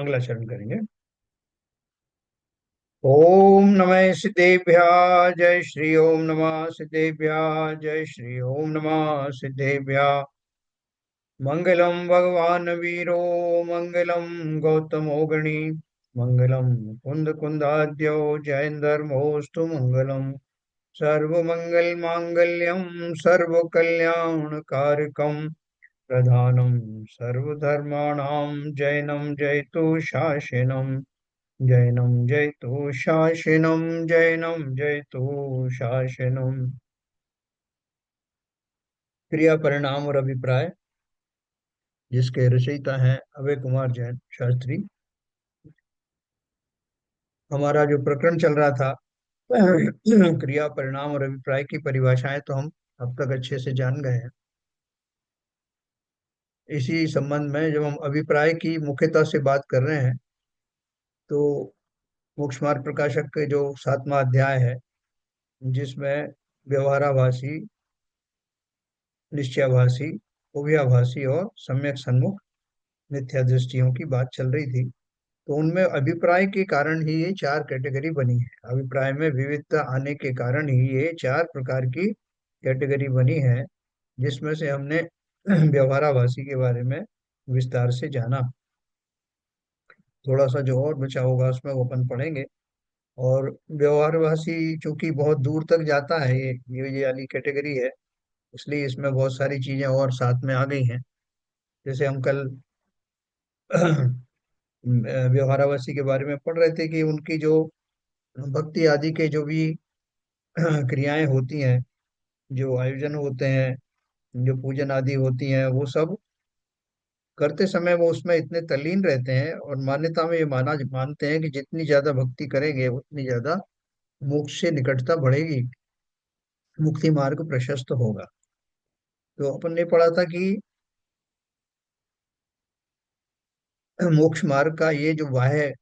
मंगलाचरण करेंगे। ओम नमः सिद्धेभ्य जय श्री ओम नमः सिद्धेभ्य जय श्री ओम नमः सिद्धेभ्य। मंगलम भगवान वीरो मंगलम गौतमो गणी मंगलम कुंद कुंदाद्यो जयंधर्मोस्तु मंगलम सर्वमंगल मांगल्यम सर्वकल्याणकारकम प्रधानम सर्वधर्माणां जैनम जयतु शासनम जैनम जयतु शासनम जैनम जयतु शासनम। क्रिया परिणाम और अभिप्राय, जिसके रचयिता हैं अभय कुमार जैन शास्त्री। हमारा जो प्रकरण चल रहा था क्रिया परिणाम और अभिप्राय की परिभाषाएं तो हम अब तक अच्छे से जान गए हैं। इसी संबंध में जब हम अभिप्राय की मुख्यता से बात कर रहे हैं तो मोक्ष मार्ग प्रकाशक के जो 7वां अध्याय है, जिसमें व्यवहाराभासी, निश्चयाभासी, उभयाभासी और सम्यक सन्मुख मिथ्या दृष्टियों की बात चल रही थी। तो उनमें अभिप्राय के कारण ही ये चार कैटेगरी बनी है। अभिप्राय में विविधता आने के कारण ही ये चार प्रकार की कैटेगरी बनी है, जिसमें से हमने व्यवहाराभासी के बारे में विस्तार से जाना। थोड़ा सा जो और बचा होगा उसमें वो अपन पढ़ेंगे। और व्यवहारवासी चूंकि बहुत दूर तक जाता है, ये वाली कैटेगरी है, इसलिए इसमें बहुत सारी चीजें और साथ में आ गई हैं। जैसे हम कल व्यवहारावासी के बारे में पढ़ रहे थे कि उनकी जो भक्ति आदि के जो भी क्रियाएं होती हैं, जो आयोजन होते हैं, जो पूजन आदि होती हैं, वो सब करते समय वो उसमें इतने तल्लीन रहते हैं और मान्यता में ये मानते हैं कि जितनी ज्यादा भक्ति करेंगे उतनी ज्यादा मोक्ष से निकटता बढ़ेगी, मुक्ति मार्ग प्रशस्त होगा। तो अपन ने पढ़ा था कि मोक्ष मार्ग का ये जो बाह्य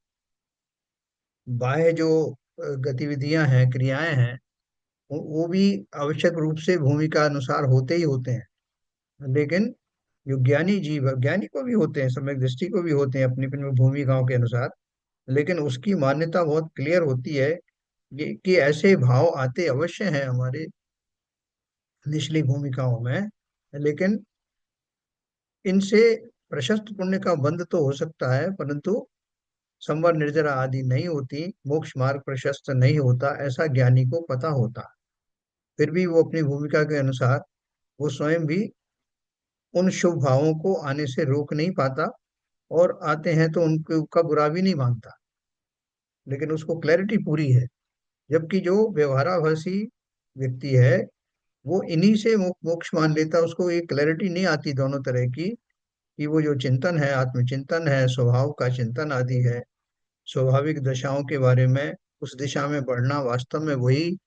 बाह्य जो गतिविधियां हैं, क्रियाएं हैं, वो भी आवश्यक रूप से भूमिका अनुसार होते ही होते हैं। लेकिन जो ज्ञानी जीव है, ज्ञानी को भी होते हैं, सम्यक दृष्टि को भी होते हैं अपनी अपनी भूमिकाओं के अनुसार। लेकिन उसकी मान्यता बहुत क्लियर होती है कि ऐसे भाव आते अवश्य हैं हमारे निचली भूमिकाओं में, लेकिन इनसे प्रशस्त पुण्य का बंध तो हो सकता है, परंतु संवर निर्जरा आदि नहीं होती, मोक्ष मार्ग प्रशस्त नहीं होता, ऐसा ज्ञानी को पता होता। फिर भी वो अपनी भूमिका के अनुसार वो स्वयं भी उन शुभ भावों को आने से रोक नहीं पाता, और आते हैं तो उनका बुरा भी नहीं मानता, लेकिन उसको क्लैरिटी पूरी है। जबकि जो व्यवहाराभासी व्यक्ति है वो इन्हीं से मोक्ष मान लेता, उसको ये क्लैरिटी नहीं आती दोनों तरह की, कि वो जो चिंतन है, आत्मचिंतन है, स्वभाव का चिंतन आदि है, स्वाभाविक दशाओं के बारे में, उस दिशा में बढ़ना वास्तव में वही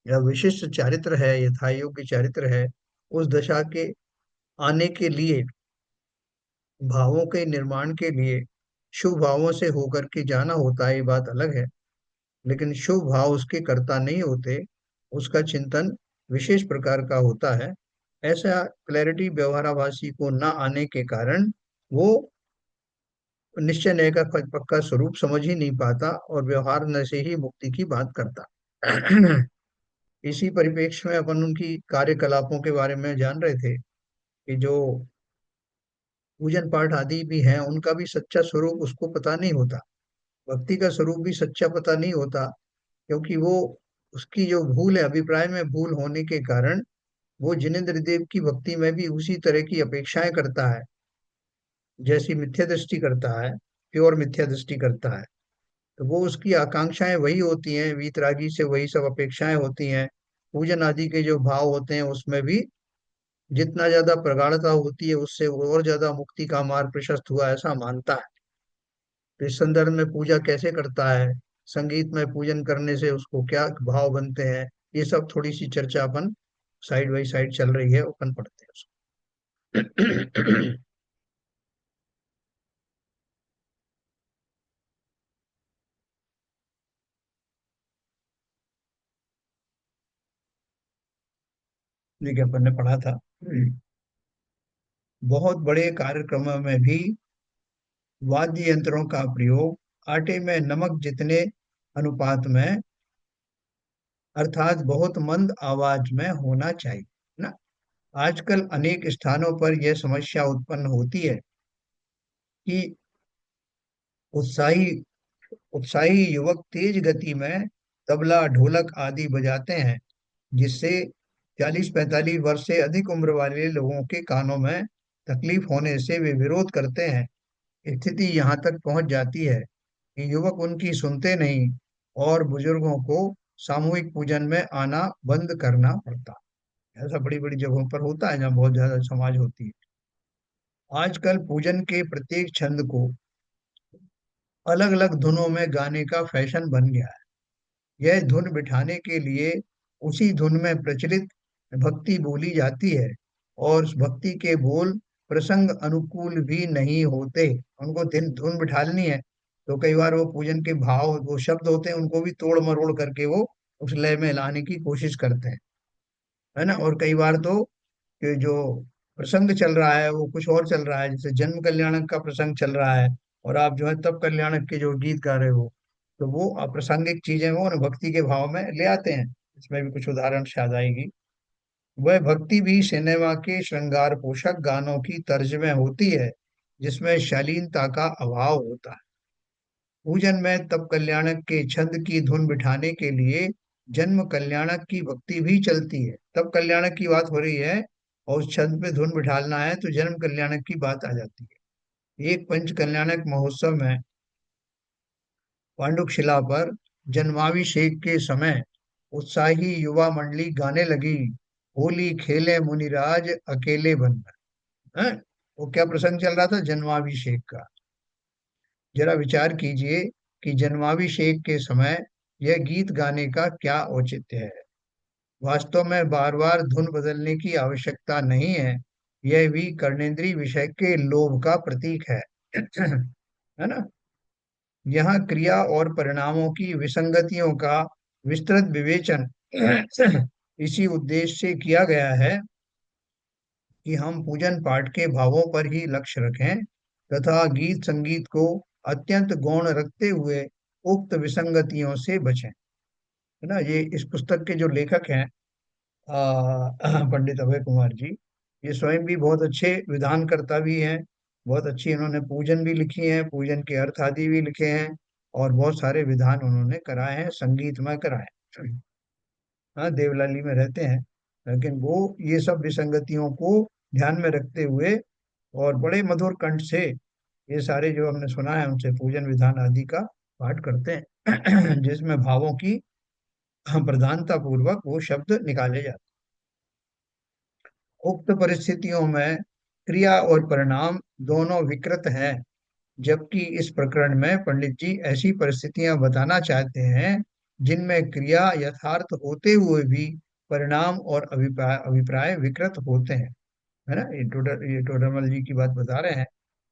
या विशिष्ट चारित्र है, यथा योग्य चारित्र है। उस दशा के आने के लिए, भावों के निर्माण के लिए शुभ भावों से होकर के जाना होता है, ये बात अलग है। लेकिन शुभ भाव उसके कर्ता नहीं होते, उसका चिंतन विशेष प्रकार का होता है। ऐसा क्लैरिटी व्यवहाराभासी को न आने के कारण वो निश्चय न्याय का पक्का स्वरूप समझ ही नहीं पाता और व्यवहार न से ही मुक्ति की बात करता। इसी परिप्रेक्ष्य में अपन उनकी कार्यकलापों के बारे में जान रहे थे कि जो पूजन पाठ आदि भी हैं उनका भी सच्चा स्वरूप उसको पता नहीं होता, भक्ति का स्वरूप भी सच्चा पता नहीं होता। क्योंकि वो, उसकी जो भूल है, अभिप्राय में भूल होने के कारण वो जिनेन्द्र देव की भक्ति में भी उसी तरह की अपेक्षाएं करता है, जैसी मिथ्या दृष्टि करता है, प्योर मिथ्या दृष्टि करता है। तो वो उसकी आकांक्षाएं वही होती हैं, वीतरागी से वही सब अपेक्षाएं होती हैं। पूजन आदि के जो भाव होते हैं उसमें भी जितना ज्यादा प्रगाढ़ता होती है उससे वो और ज्यादा मुक्ति का मार्ग प्रशस्त हुआ, ऐसा मानता है। तो इस संदर्भ में पूजा कैसे करता है, संगीत में पूजन करने से उसको क्या भाव बनते हैं, ये सब थोड़ी सी चर्चा अपन साइड बाई साइड चल रही है, अपन पढ़ते हैं उसको। देखिए अपन ने पढ़ा था, बहुत बड़े कार्यक्रम में भी वाद्य यंत्रों का प्रयोग आटे में नमक जितने अनुपात में, अर्थात बहुत मंद आवाज में होना चाहिए ना। आजकल अनेक स्थानों पर यह समस्या उत्पन्न होती है कि उत्साही उत्साही युवक तेज गति में तबला ढोलक आदि बजाते हैं, जिससे 40-45 वर्ष से अधिक उम्र वाले लोगों के कानों में तकलीफ होने से वे विरोध करते हैं। स्थिति यहाँ तक पहुंच जाती है कि युवक उनकी सुनते नहीं और बुजुर्गों को सामूहिक पूजन में आना बंद करना पड़ता है। ऐसा बड़ी बड़ी जगहों पर होता है जहाँ बहुत ज्यादा समाज होती है। आजकल पूजन के प्रत्येक छंद को अलग अलग धुनों में गाने का फैशन बन गया है। यह धुन बिठाने के लिए उसी धुन में प्रचलित भक्ति बोली जाती है, और उस भक्ति के बोल प्रसंग अनुकूल भी नहीं होते। उनको धुन धुन बिठानी है तो कई बार वो पूजन के भाव, वो शब्द होते हैं, उनको भी तोड़ मरोड़ करके वो उस लय में लाने की कोशिश करते हैं, है ना। और कई बार तो कि जो प्रसंग चल रहा है वो कुछ और चल रहा है, जैसे जन्म कल्याणक का प्रसंग चल रहा है और आप जो है तप कल्याणक के जो गीत गा रहे हो, तो वो अप्रासंगिक चीजें वो ना भक्ति के भाव में ले आते हैं। इसमें भी कुछ उदाहरण शायद आएगी। वह भक्ति भी सिनेमा के श्रृंगार पोषक गानों की तर्ज में होती है, जिसमें शालीनता का अभाव होता है। पूजन में तप कल्याणक के छंद की धुन बिठाने के लिए जन्म कल्याणक की भक्ति भी चलती है। तप कल्याणक की बात हो रही है और उस छंद पे धुन बिठाना है तो जन्म कल्याणक की बात आ जाती है। एक पंच कल्याणक महोत्सव में पांडुकशिला पर जन्माभिषेक के समय उत्साही युवा मंडली गाने लगी, होली खेले मुनिराज अकेले बन हैं। वो क्या प्रसंग चल रहा था? जन्माभिषेक का। जरा विचार कीजिए कि जन्माभिषेक के समय यह गीत गाने का क्या औचित्य है। वास्तव में बार बार धुन बदलने की आवश्यकता नहीं है। यह भी कर्णेंद्रीय विषय के लोभ का प्रतीक है है ना। यहाँ क्रिया और परिणामों की विसंगतियों का विस्तृत विवेचन इसी उद्देश्य से किया गया है कि हम पूजन पाठ के भावों पर ही लक्ष्य रखें तथा गीत संगीत को अत्यंत गौण रखते हुए उक्त विसंगतियों से बचें, है ना। ये इस पुस्तक के जो लेखक हैं पंडित अभय कुमार जी, ये स्वयं भी बहुत अच्छे विधानकर्ता भी हैं। बहुत अच्छी इन्होंने पूजन भी लिखी है, पूजन के अर्थ आदि भी लिखे हैं, और बहुत सारे विधान उन्होंने कराए हैं, संगीतमय कराए हैं। हाँ, देवलाली में रहते हैं, लेकिन वो ये सब विसंगतियों को ध्यान में रखते हुए और बड़े मधुर कंठ से ये सारे जो हमने सुना है उनसे पूजन विधान आदि का पाठ करते हैं जिसमें भावों की प्रधानता पूर्वक वो शब्द निकाले जाते हैं। उक्त परिस्थितियों में क्रिया और परिणाम दोनों विकृत हैं, जबकि इस प्रकरण में पंडित जी ऐसी परिस्थितियां बताना चाहते हैं जिनमें क्रिया यथार्थ होते हुए भी परिणाम और अभिप्राय अभिप्राय विकृत होते हैं, है ना। ये टोडरमल जी की बात बता रहे हैं।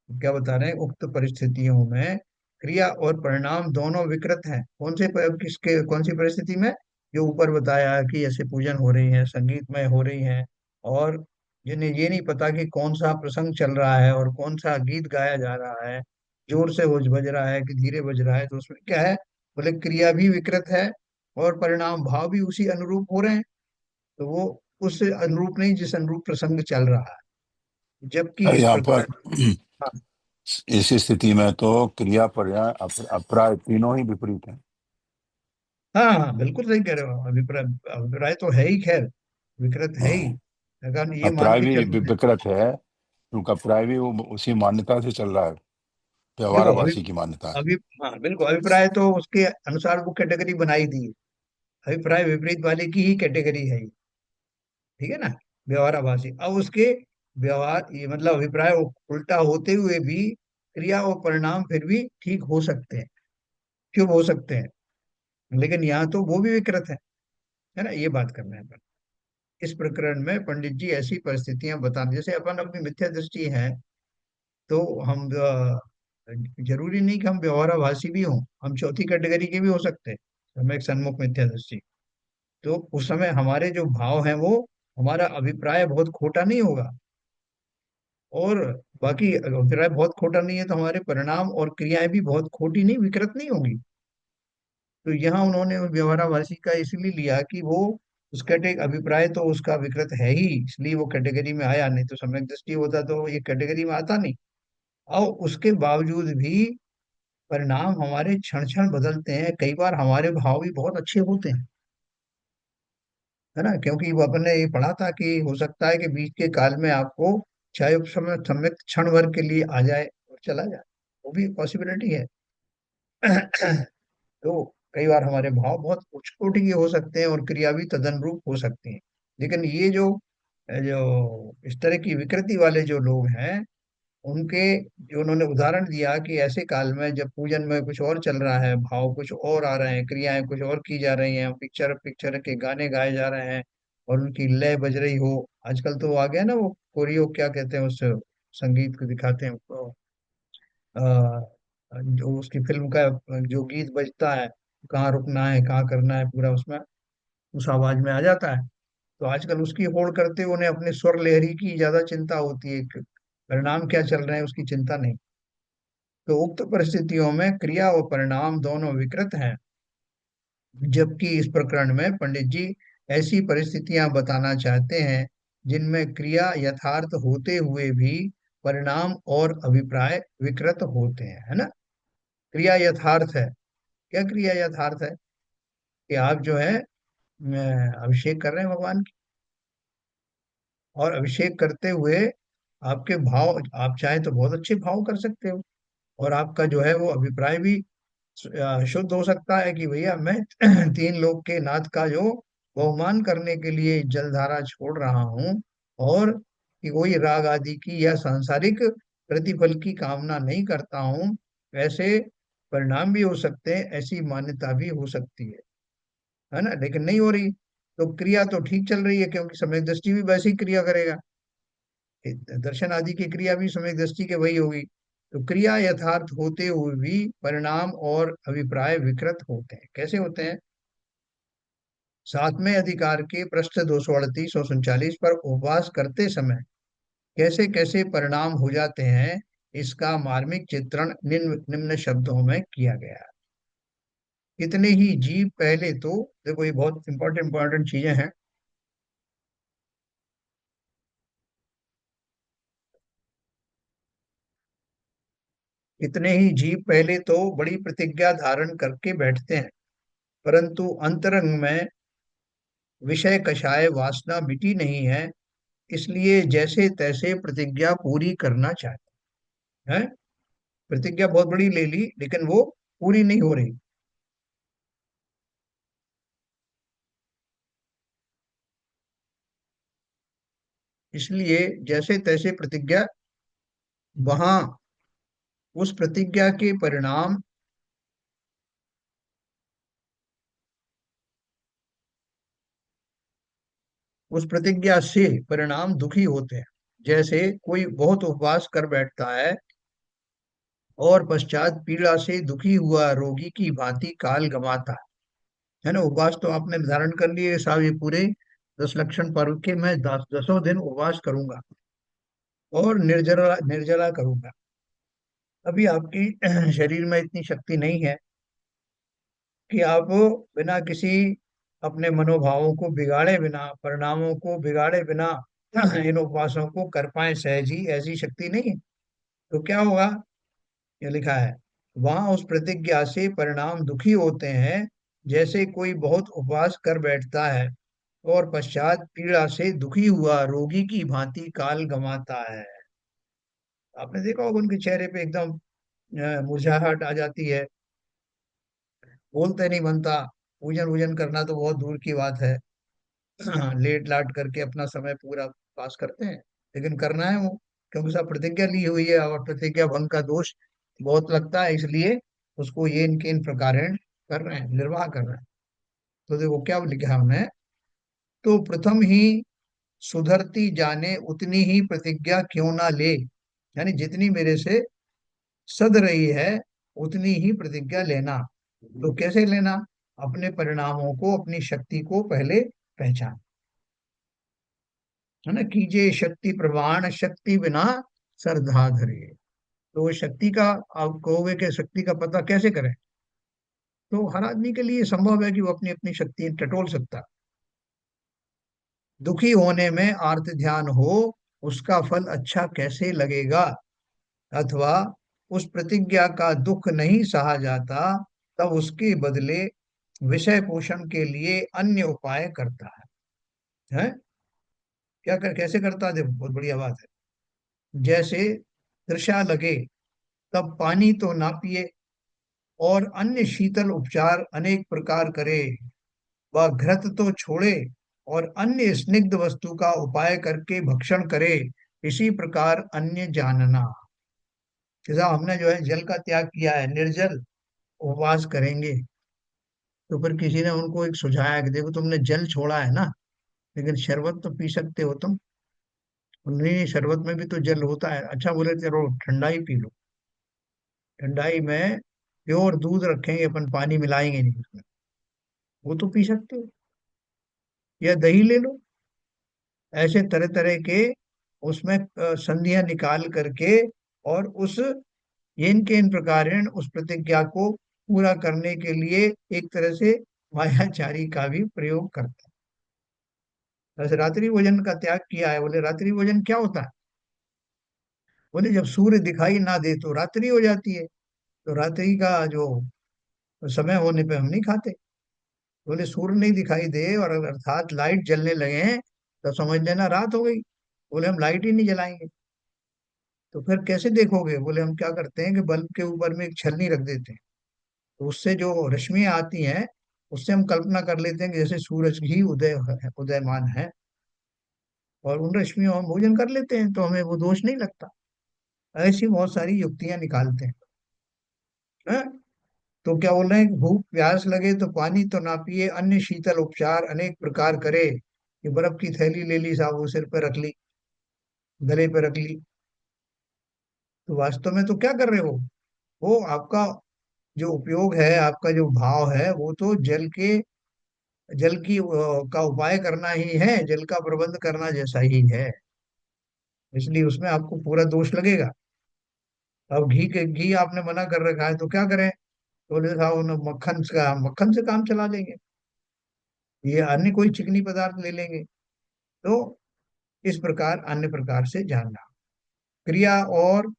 क्या बता रहे हैं? उक्त परिस्थितियों में क्रिया और परिणाम दोनों विकृत हैं। किसके कौन सी परिस्थिति में? जो ऊपर बताया है कि ऐसे पूजन हो रही है, संगीतमय हो रही हैं, और जिन्हें ये नहीं पता कि कौन सा प्रसंग चल रहा है और कौन सा गीत गाया जा रहा है, जोर से वो बज रहा है कि धीरे बज रहा है, तो उसमें क्या है? बोले क्रिया भी विकृत है और परिणाम भाव भी उसी अनुरूप हो रहे हैं। तो वो उस अनुरूप नहीं जिस अनुरूप प्रसंग चल रहा है, जबकि और इस यहाँ पर प्रकरण। हाँ, इस स्थिति में तो क्रिया पर्याय अप्राय तीनों ही विपरीत हैं। हाँ, हाँ, बिल्कुल सही कह रहे हो। अभिप्राय अभिप्राय तो है ही, खैर विकृत है ही, हाँ, लेकिन ये मान अप्राय के भी चलना है। विकृत है क्योंकि अप्राय भी वो उसी मान्यता से चल रहा है, देखो व्यवहाराभासी की मान्यता है। अभी हाँ बिल्कुल, अभिप्राय तो उसके अनुसार वो कैटेगरी बनाई दी है। अभिप्राय विपरीत वाले की ही कैटेगरी है ये, ठीक है ना। व्यवहाराभासी, अब उसके व्यवहार, ये मतलब अभिप्राय उल्टा होते हुए भी क्रिया और परिणाम फिर भी ठीक हो सकते हैं, शुभ हो सकते हैं, लेकिन यहाँ तो वो भी विकृत है ना। ये बात करना है अपन। इस प्रकरण में पंडित जी ऐसी परिस्थितियां बताते, जैसे अपन अपनी मिथ्या दृष्टि है तो हम जरूरी नहीं कि हम व्यवहाराभासी भी हों, हम चौथी कैटेगरी के भी हो सकते हैं। हम एक सन्मुख मिथ्या दृष्टि, तो उस समय हमारे जो भाव हैं वो, हमारा अभिप्राय बहुत खोटा नहीं होगा, और बाकी अभिप्राय बहुत खोटा नहीं है तो हमारे परिणाम और क्रियाएं भी बहुत खोटी नहीं, विकृत नहीं होंगी। तो यहाँ उन्होंने व्यवहाराभासी का इसलिए लिया कि वो उस कैटेग अभिप्राय तो उसका विकृत है ही, इसलिए वो कैटेगरी में आया, नहीं तो सम्यक दृष्टि होता तो ये कैटेगरी में आता नहीं। और उसके बावजूद भी परिणाम हमारे क्षण क्षण बदलते हैं, कई बार हमारे भाव भी बहुत अच्छे होते हैं, है ना, क्योंकि वो अपन ने ये पढ़ा था कि हो सकता है कि बीच के काल में आपको चाहे उस समय सम्यक क्षण भर के लिए आ जाए और चला जाए, वो भी पॉसिबिलिटी है। तो कई बार हमारे भाव बहुत उच्च कोटि के हो सकते हैं और क्रिया भी तदनुरूप हो सकती है। लेकिन ये जो जो इस तरह की विकृति वाले जो लोग हैं, उनके जो उन्होंने उदाहरण दिया कि ऐसे काल में जब पूजन में कुछ और चल रहा है, भाव कुछ और आ रहे हैं, क्रियाएं कुछ और की जा रही हैं, पिक्चर पिक्चर के गाने गाए जा रहे हैं और उनकी लय बज रही हो। आजकल तो आ गया ना वो कोरियो, क्या कहते हैं उस संगीत को दिखाते हैं वो, जो उसकी फिल्म का जो गीत बजता है, कहाँ रुकना है कहाँ करना है, पूरा उसमें उस आवाज में आ जाता है। तो आजकल उसकी होड़ करते उन्हें अपने स्वर लहरी की ज्यादा चिंता होती है, परिणाम क्या चल रहे हैं उसकी चिंता नहीं। तो उक्त परिस्थितियों में क्रिया और परिणाम दोनों विकृत हैं, जबकि इस प्रकरण में पंडित जी ऐसी परिस्थितियां बताना चाहते हैं जिनमें क्रिया यथार्थ होते हुए भी परिणाम और अभिप्राय विकृत होते हैं, है ना। क्रिया यथार्थ है। क्या क्रिया यथार्थ है? कि आप जो है अभिषेक कर रहे हैं भगवान की, और अभिषेक करते हुए आपके भाव, आप चाहे तो बहुत अच्छे भाव कर सकते हो, और आपका जो है वो अभिप्राय भी शुद्ध हो सकता है कि भैया मैं तीन लोग के नाथ का जो बहुमान करने के लिए जलधारा छोड़ रहा हूँ, और कि कोई राग आदि की या सांसारिक प्रतिफल की कामना नहीं करता हूँ। ऐसे परिणाम भी हो सकते हैं, ऐसी मान्यता भी हो सकती है ना, लेकिन नहीं हो रही। तो क्रिया तो ठीक चल रही है, क्योंकि समय दृष्टि भी वैसे ही क्रिया करेगा, दर्शन आदि की क्रिया भी समय दृष्टि के वही होगी। तो क्रिया यथार्थ होते हुए भी परिणाम और अभिप्राय विकृत होते हैं। कैसे होते हैं? सातवें अधिकार के पृष्ठ 238 और 39 पर उपवास करते समय कैसे कैसे परिणाम हो जाते हैं, इसका मार्मिक चित्रण निम्न निम्न शब्दों में किया गया है। कितने ही जीव पहले तो, देखो ये बहुत इंपॉर्टेंट इंपॉर्टेंट चीजें हैं। कितने ही जीव पहले तो बड़ी प्रतिज्ञा धारण करके बैठते हैं, परंतु अंतरंग में विषय कषाय वासना मिटी नहीं है, इसलिए जैसे तैसे प्रतिज्ञा पूरी करना चाहते हैं। प्रतिज्ञा बहुत बड़ी ले ली लेकिन वो पूरी नहीं हो रही, इसलिए जैसे तैसे प्रतिज्ञा, वहां उस प्रतिज्ञा के परिणाम, उस प्रतिज्ञा से परिणाम दुखी होते हैं। जैसे कोई बहुत उपवास कर बैठता है और पश्चात पीड़ा से दुखी हुआ रोगी की भांति काल गंवाता है ना। उपवास तो आपने धारण कर लिए साहब, ये पूरे 10 लक्षण पर्व के मैं 10 दिन उपवास करूंगा और निर्जला निर्जला करूंगा। अभी आपकी शरीर में इतनी शक्ति नहीं है कि आप बिना किसी अपने मनोभावों को बिगाड़े बिना, परिणामों को बिगाड़े बिना इन उपवासों को कर पाए सहज ही, ऐसी शक्ति नहीं है। तो क्या होगा? ये लिखा है, वहां उस प्रतिज्ञा से परिणाम दुखी होते हैं, जैसे कोई बहुत उपवास कर बैठता है और पश्चात पीड़ा से दुखी हुआ रोगी की भांति काल गंवाता है। आपने देखा होगा उनके चेहरे पे एकदम मुरझाहट आ जाती है, बोलते नहीं बनता। पूजन वूजन करना तो बहुत दूर की बात है। लेट लाट करके अपना समय पूरा पास करते हैं, लेकिन करना है वो, क्योंकि सब प्रतिज्ञा ली हुई है और प्रतिज्ञा भंग का दोष बहुत लगता है, इसलिए उसको ये इनके इन प्रकार कर रहे हैं, निर्वाह कर रहे हैं। तो देखो क्या लिखा हमने, तो प्रथम ही सुधरती जाने उतनी ही प्रतिज्ञा क्यों ना ले, यानी जितनी मेरे से सध रही है उतनी ही प्रतिज्ञा लेना। तो कैसे लेना? अपने परिणामों को, अपनी शक्ति को पहले पहचान, है ना। कीजिए शक्ति प्रमाण, शक्ति बिना श्रद्धा धरे। तो वो शक्ति का, आप कहोगे कि शक्ति का पता कैसे करें? तो हर आदमी के लिए संभव है कि वो अपनी अपनी शक्ति टटोल सकता है। दुखी होने में आर्त ध्यान हो, उसका फल अच्छा कैसे लगेगा? अथवा उस प्रतिज्ञा का दुख नहीं सहा जाता, तब उसके बदले विषय पोषण के लिए अन्य उपाय करता है। क्या कर कैसे करता है? देखो, बहुत बढ़िया बात है। जैसे तृषा लगे तब पानी तो ना पिए, और अन्य शीतल उपचार अनेक प्रकार करे। वह घृत तो छोड़े, और अन्य स्निग्ध वस्तु का उपाय करके भक्षण करे। इसी प्रकार अन्य जानना। जैसा हमने जो है जल का त्याग किया है, निर्जल उपवास करेंगे। तो फिर किसी ने उनको एक सुझाया कि देखो, तुमने जल छोड़ा है ना, लेकिन शरबत तो पी सकते हो तुम। नहीं, शरबत में भी तो जल होता है। अच्छा, बोले चलो ठंडाई पी लो। ठंडाई में प्योर दूध रखेंगे अपन, पानी मिलाएंगे नहीं उसमें, वो तो पी सकते हो। या दही ले लो। ऐसे तरह तरह के उसमें संधियां निकाल करके, और उस इन के इन प्रकारेण उस प्रतिज्ञा को पूरा करने के लिए एक तरह से मायाचारी का भी प्रयोग करता है। जैसे रात्रि भोजन का त्याग किया है, बोले रात्रि भोजन क्या होता है? बोले जब सूर्य दिखाई ना दे तो रात्रि हो जाती है, तो रात्रि का जो समय होने पे हम नहीं खाते। बोले सूर्य नहीं दिखाई दे और अर्थात लाइट जलने लगे हैं, तो समझ लेना रात हो गई। बोले हम लाइट ही नहीं जलाएंगे। तो फिर कैसे देखोगे? बोले हम क्या करते हैं कि बल्ब के ऊपर में एक छलनी रख देते हैं, तो उससे जो रश्मियां आती हैं, उससे हम कल्पना कर लेते हैं कि जैसे सूरज ही उदयमान है, और उन रश्मियों हम भोजन कर लेते हैं, तो हमें वो दोष नहीं लगता। ऐसी बहुत सारी युक्तियां निकालते हैं। हाँ? तो क्या बोल रहे हैं कि भूख प्यास लगे तो पानी तो ना पिए, अन्य शीतल उपचार अनेक प्रकार करे। ये बर्फ की थैली ले ली साहब, वो सिर पे रख ली, गले पे रख ली। तो वास्तव में तो क्या कर रहे हो? वो आपका जो उपयोग है, आपका जो भाव है, वो तो जल की का उपाय करना ही है, जल का प्रबंध करना जैसा ही है। इसलिए उसमें आपको पूरा दोष लगेगा। अब घी आपने मना कर रखा है, तो क्या करें? तो बोले साहब उन्हें मक्खन से काम चला लेंगे, ये अन्य कोई चिकनी पदार्थ ले लेंगे। तो इस प्रकार अन्य प्रकार से जानना। क्रिया और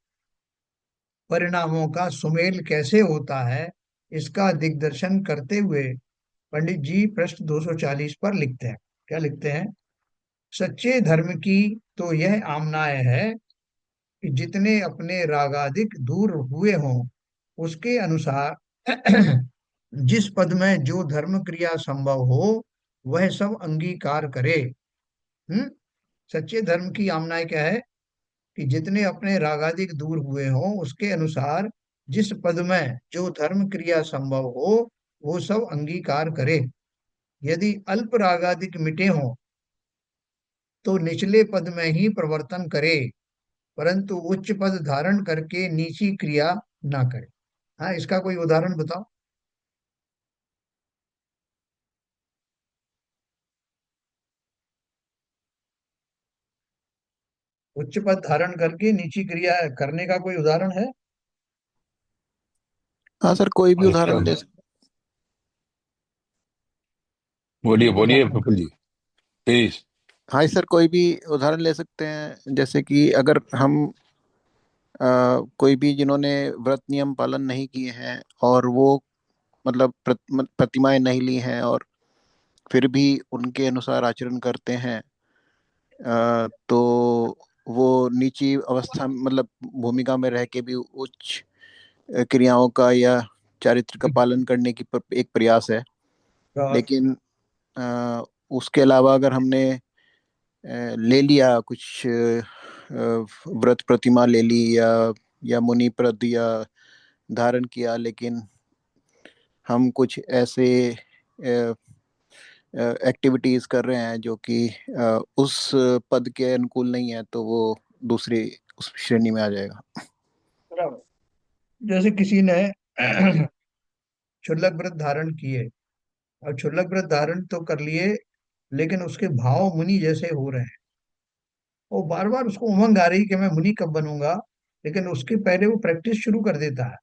परिणामों का सुमेल कैसे होता है, इसका दिग्दर्शन करते हुए पंडित जी पृष्ठ 240 पर लिखते हैं। क्या लिखते हैं? सच्चे धर्म की तो यह आमनाय है कि जितने अपने रागादिक दूर हुए हों, उसके अनुसार जिस पद में जो धर्म क्रिया संभव हो, वह सब अंगीकार करे। हम्म सच्चे धर्म की आमनाय क्या है? कि जितने अपने रागादिक दूर हुए हों, उसके अनुसार जिस पद में जो धर्म क्रिया संभव हो, वो सब अंगीकार करे। यदि अल्प रागादिक मिटे हों, तो निचले पद में ही प्रवर्तन करे, परंतु उच्च पद धारण करके नीची क्रिया ना करे। हाँ, इसका कोई उदाहरण बताओ। उच्च पद धारण करके नीची क्रिया करने का कोई उदाहरण है? हाँ सर, कोई भी इसका उदाहरण ले सकते। बोलिए एक बोलिए उदाहरण प्रफुल्ल जी, प्लीज। हाँ सर, कोई भी उदाहरण ले सकते हैं। जैसे कि अगर हम कोई भी जिन्होंने व्रत नियम पालन नहीं किए हैं, और वो मतलब प्रतिमाएं नहीं ली हैं, और फिर भी उनके अनुसार आचरण करते हैं, तो वो नीची अवस्था मतलब भूमिका में रह के भी उच्च क्रियाओं का या चारित्र का पालन करने की एक प्रयास है। और लेकिन उसके अलावा अगर हमने ले लिया कुछ व्रत प्रतिमा ले ली, या मुनि पद या धारण किया, लेकिन हम कुछ ऐसे एक्टिविटीज कर रहे हैं जो कि उस पद के अनुकूल नहीं है, तो वो दूसरी उस श्रेणी में आ जाएगा। बराबर। जैसे किसी ने क्षुल्लक व्रत धारण किए, और क्षुल्लक व्रत धारण तो कर लिए, लेकिन उसके भाव मुनि जैसे हो रहे हैं, वो बार बार उसको उमंग आ रही कि मैं मुनि कब बनूंगा, लेकिन उसके पहले वो प्रैक्टिस शुरू कर देता है।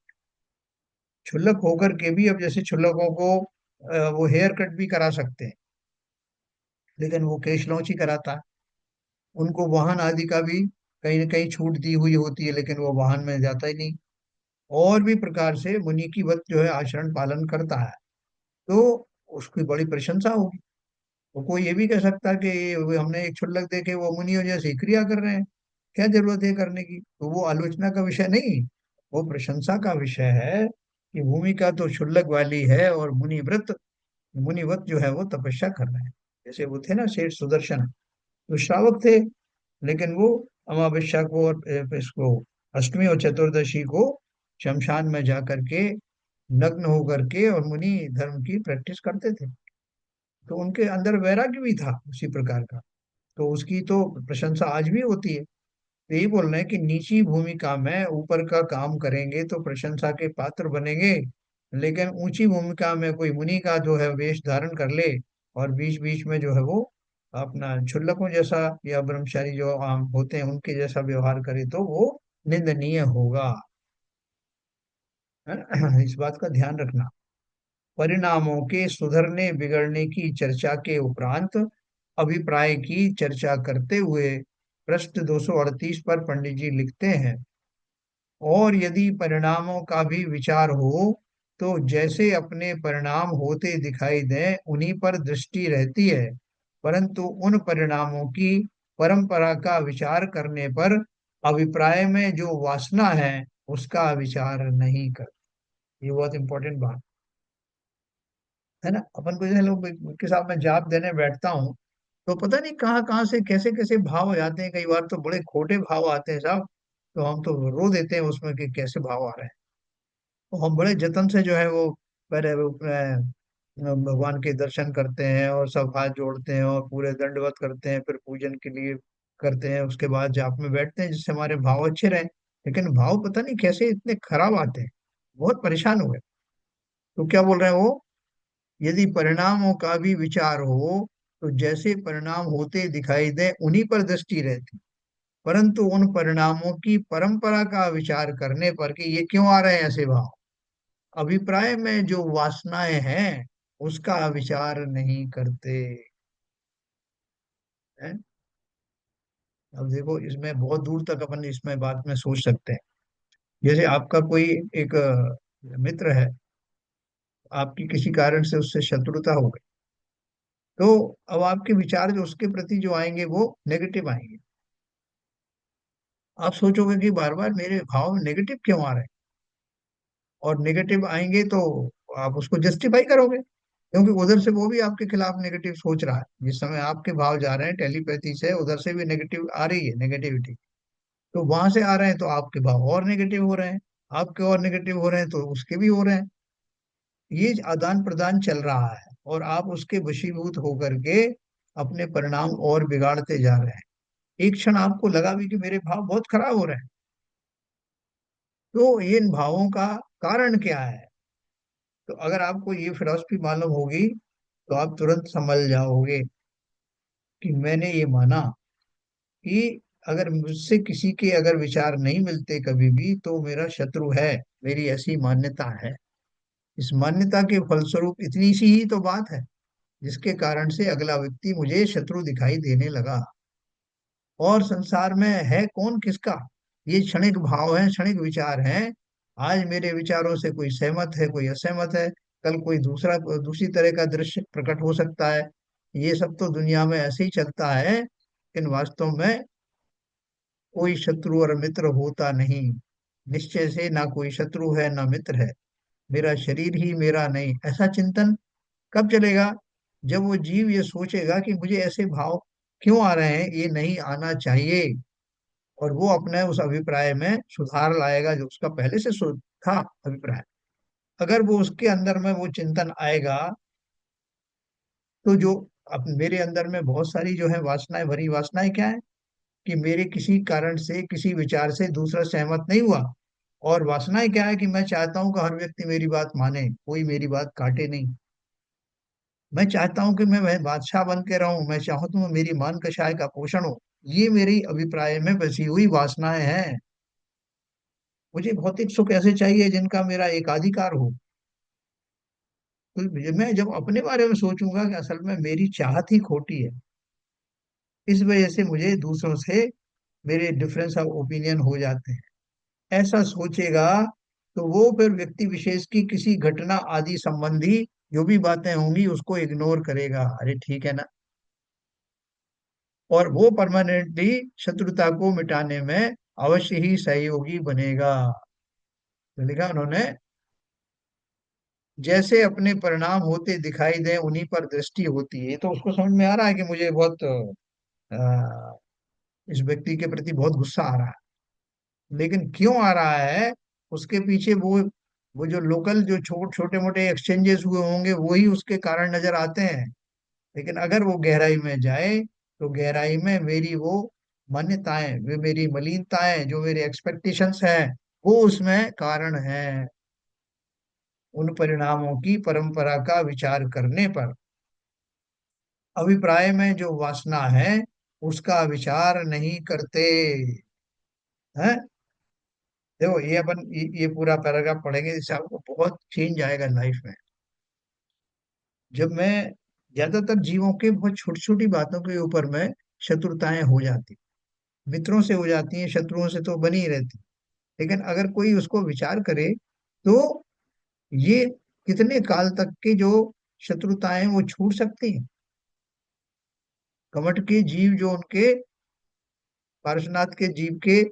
क्षुल्लक होकर के भी, अब जैसे क्षुल्लकों को वो हेयर कट भी करा सकते हैं, लेकिन वो केश लॉन्च ही कराता है। उनको वाहन आदि का भी कहीं ना कहीं छूट दी हुई होती है, लेकिन वो वाहन में जाता ही नहीं। और भी प्रकार से मुनि की वत जो है आचरण पालन करता है, तो उसकी बड़ी प्रशंसा होगी। तो कोई ये भी कह सकता है कि हमने एक क्षुल्लक देखे वो मुनियों जैसी क्रिया कर रहे हैं, क्या जरूरत है करने की। तो वो आलोचना का विषय नहीं, वो प्रशंसा का विषय है कि भूमिका तो क्षुल्लक वाली है और मुनिव्रत जो है वो तपस्या कर रहे हैं। जैसे वो थे ना सेठ सुदर्शन, तो श्रावक थे, लेकिन वो अमावस्या को और इसको अष्टमी और चतुर्दशी को शमशान में जा करके नग्न होकर के और मुनि धर्म की प्रैक्टिस करते थे। तो उनके अंदर वैराग्य भी था उसी प्रकार का। तो उसकी तो प्रशंसा आज भी होती है। तो यही बोल रहे हैं कि नीची भूमिका में ऊपर का काम करेंगे तो प्रशंसा के पात्र बनेंगे, लेकिन ऊंची भूमिका में कोई मुनि का जो है वेश धारण कर ले और बीच बीच में जो है वो अपना क्षुल्लकों जैसा या ब्रह्मचारी जो आम होते हैं उनके जैसा व्यवहार करे तो वो निंदनीय होगा। है ना? इस बात का ध्यान रखना। परिणामों के सुधरने बिगड़ने की चर्चा के उपरांत अभिप्राय की चर्चा करते हुए पृष्ठ 238 पर पंडित जी लिखते हैं, और यदि परिणामों का भी विचार हो तो जैसे अपने परिणाम होते दिखाई दें उन्हीं पर दृष्टि रहती है, परंतु उन परिणामों की परंपरा का विचार करने पर अभिप्राय में जो वासना है उसका विचार नहीं कर। ये बहुत इंपॉर्टेंट बात है ना। अपन को जैसे लोग के साथ में जाप देने बैठता हूँ, तो पता नहीं कहाँ कहाँ से कैसे कैसे भाव हो जाते हैं, कई बार तो बड़े खोटे भाव आते हैं साहब। तो हम तो रो देते हैं उसमें कि कैसे भाव आ रहे हैं। तो हम बड़े जतन से जो है वो पहले वो भगवान के दर्शन करते हैं और सब हाथ जोड़ते हैं और पूरे दंडवत करते हैं, फिर पूजन के लिए करते हैं, उसके बाद जाप में बैठते हैं जिससे हमारे भाव अच्छे रहे। लेकिन भाव पता नहीं कैसे इतने खराब आते हैं, बहुत परेशान हुए। तो क्या बोल रहे हैं वो, यदि परिणामों का भी विचार हो तो जैसे परिणाम होते दिखाई दे उन्हीं पर दृष्टि रहती, परंतु उन परिणामों की परंपरा का विचार करने पर कि ये क्यों आ रहे हैं ऐसे भाव, अभिप्राय में जो वासनाएं हैं उसका विचार नहीं करते हैं। अब देखो इसमें बहुत दूर तक अपन इसमें बात में सोच सकते हैं। जैसे आपका कोई एक मित्र है, आपकी किसी कारण से उससे शत्रुता हो गई, तो अब आपके विचार जो उसके प्रति जो आएंगे वो नेगेटिव आएंगे। आप सोचोगे कि बार बार मेरे भाव नेगेटिव क्यों आ रहे हैं, और नेगेटिव आएंगे तो आप उसको जस्टिफाई करोगे, क्योंकि उधर से वो भी आपके खिलाफ नेगेटिव सोच रहा है। जिस समय आपके भाव जा रहे हैं टेलीपैथी से, उधर से भी नेगेटिव आ रही है, नेगेटिविटी। तो वहां से आ रहे हैं तो आपके भाव और नेगेटिव हो रहे हैं, आपके और नेगेटिव हो रहे हैं तो उसके भी हो रहे हैं। ये आदान प्रदान चल रहा है और आप उसके वशीभूत होकर के अपने परिणाम और बिगाड़ते जा रहे हैं। एक क्षण आपको लगा भी कि मेरे भाव बहुत खराब हो रहे हैं, तो इन भावों का कारण क्या है। तो अगर आपको ये फिलॉसफी मालूम होगी तो आप तुरंत समझ जाओगे कि मैंने ये माना कि अगर मुझसे किसी के अगर विचार नहीं मिलते कभी भी तो मेरा शत्रु है, मेरी ऐसी मान्यता है। इस मान्यता के फलस्वरूप इतनी सी ही तो बात है जिसके कारण से अगला व्यक्ति मुझे शत्रु दिखाई देने लगा। और संसार में है कौन किसका, ये क्षणिक भाव है, क्षणिक विचार हैं। आज मेरे विचारों से कोई सहमत है, कोई असहमत है, कल कोई दूसरी तरह का दृश्य प्रकट हो सकता है। ये सब तो दुनिया में ऐसे ही चलता है, लेकिन वास्तव में कोई शत्रु और मित्र होता नहीं। निश्चय से ना कोई शत्रु है ना मित्र है, मेरा शरीर ही मेरा नहीं, ऐसा चिंतन कब चलेगा, जब वो जीव ये सोचेगा कि मुझे ऐसे भाव क्यों आ रहे हैं, ये नहीं आना चाहिए, और वो अपने उस अभिप्राय में सुधार लाएगा जो उसका पहले से था अभिप्राय। अगर वो उसके अंदर में वो चिंतन आएगा, तो जो अब मेरे अंदर में बहुत सारी जो है वासनाएं, भरी वासनाएं क्या है कि मेरे किसी कारण से किसी विचार से दूसरा सहमत नहीं हुआ। और वासनाएं क्या है कि मैं चाहता हूं कि हर व्यक्ति मेरी बात माने, कोई मेरी बात काटे नहीं। मैं चाहता हूं कि मैं बादशाह बन के रहूं, मैं चाहता हूं मेरी मान कषाय का पोषण हो। ये मेरी अभिप्राय में बसी हुई वासनाएं हैं। मुझे भौतिक सुख ऐसे चाहिए जिनका मेरा एकाधिकार हो। तो मैं जब अपने बारे में सोचूंगा कि असल में मेरी चाहत ही खोटी है, इस वजह से मुझे दूसरों से मेरे डिफरेंस ऑफ ओपिनियन हो जाते हैं, ऐसा सोचेगा, तो वो फिर व्यक्ति विशेष की किसी घटना आदि संबंधी जो भी बातें होंगी उसको इग्नोर करेगा, अरे ठीक है ना। और वो परमानेंटली शत्रुता को मिटाने में अवश्य ही सहयोगी बनेगा। तो लिखा उन्होंने, जैसे अपने परिणाम होते दिखाई दें उन्हीं पर दृष्टि होती है। तो उसको समझ में आ रहा है कि मुझे बहुत इस व्यक्ति के प्रति बहुत गुस्सा आ रहा है। लेकिन क्यों आ रहा है, उसके पीछे वो जो लोकल जो छोटे मोटे एक्सचेंजेस हुए होंगे वही उसके कारण नजर आते हैं। लेकिन अगर वो गहराई में जाए, तो गहराई में मेरी वो मान्यताएं, वे मेरी मलिनताएं, जो मेरे एक्सपेक्टेशंस हैं, वो उसमें कारण है। उन परिणामों की परंपरा का विचार करने पर अभिप्राय में जो वासना है उसका विचार नहीं करते हैं। देखो ये अपन ये पूरा पैराग्राफ पढ़ेंगे, इससे आपको बहुत चेंज आएगा लाइफ में। जब मैं ज्यादातर जीवों के बहुत छोटी छोटी बातों के ऊपर में शत्रुताएं हो जाती, मित्रों से हो जाती हैं, शत्रुओं से तो बनी ही रहती। लेकिन अगर कोई उसको विचार करे, तो ये कितने काल तक के जो शत्रुताएं वो छूट सकती हैं। कमठ के जीव जो उनके पार्श्वनाथ के जीव के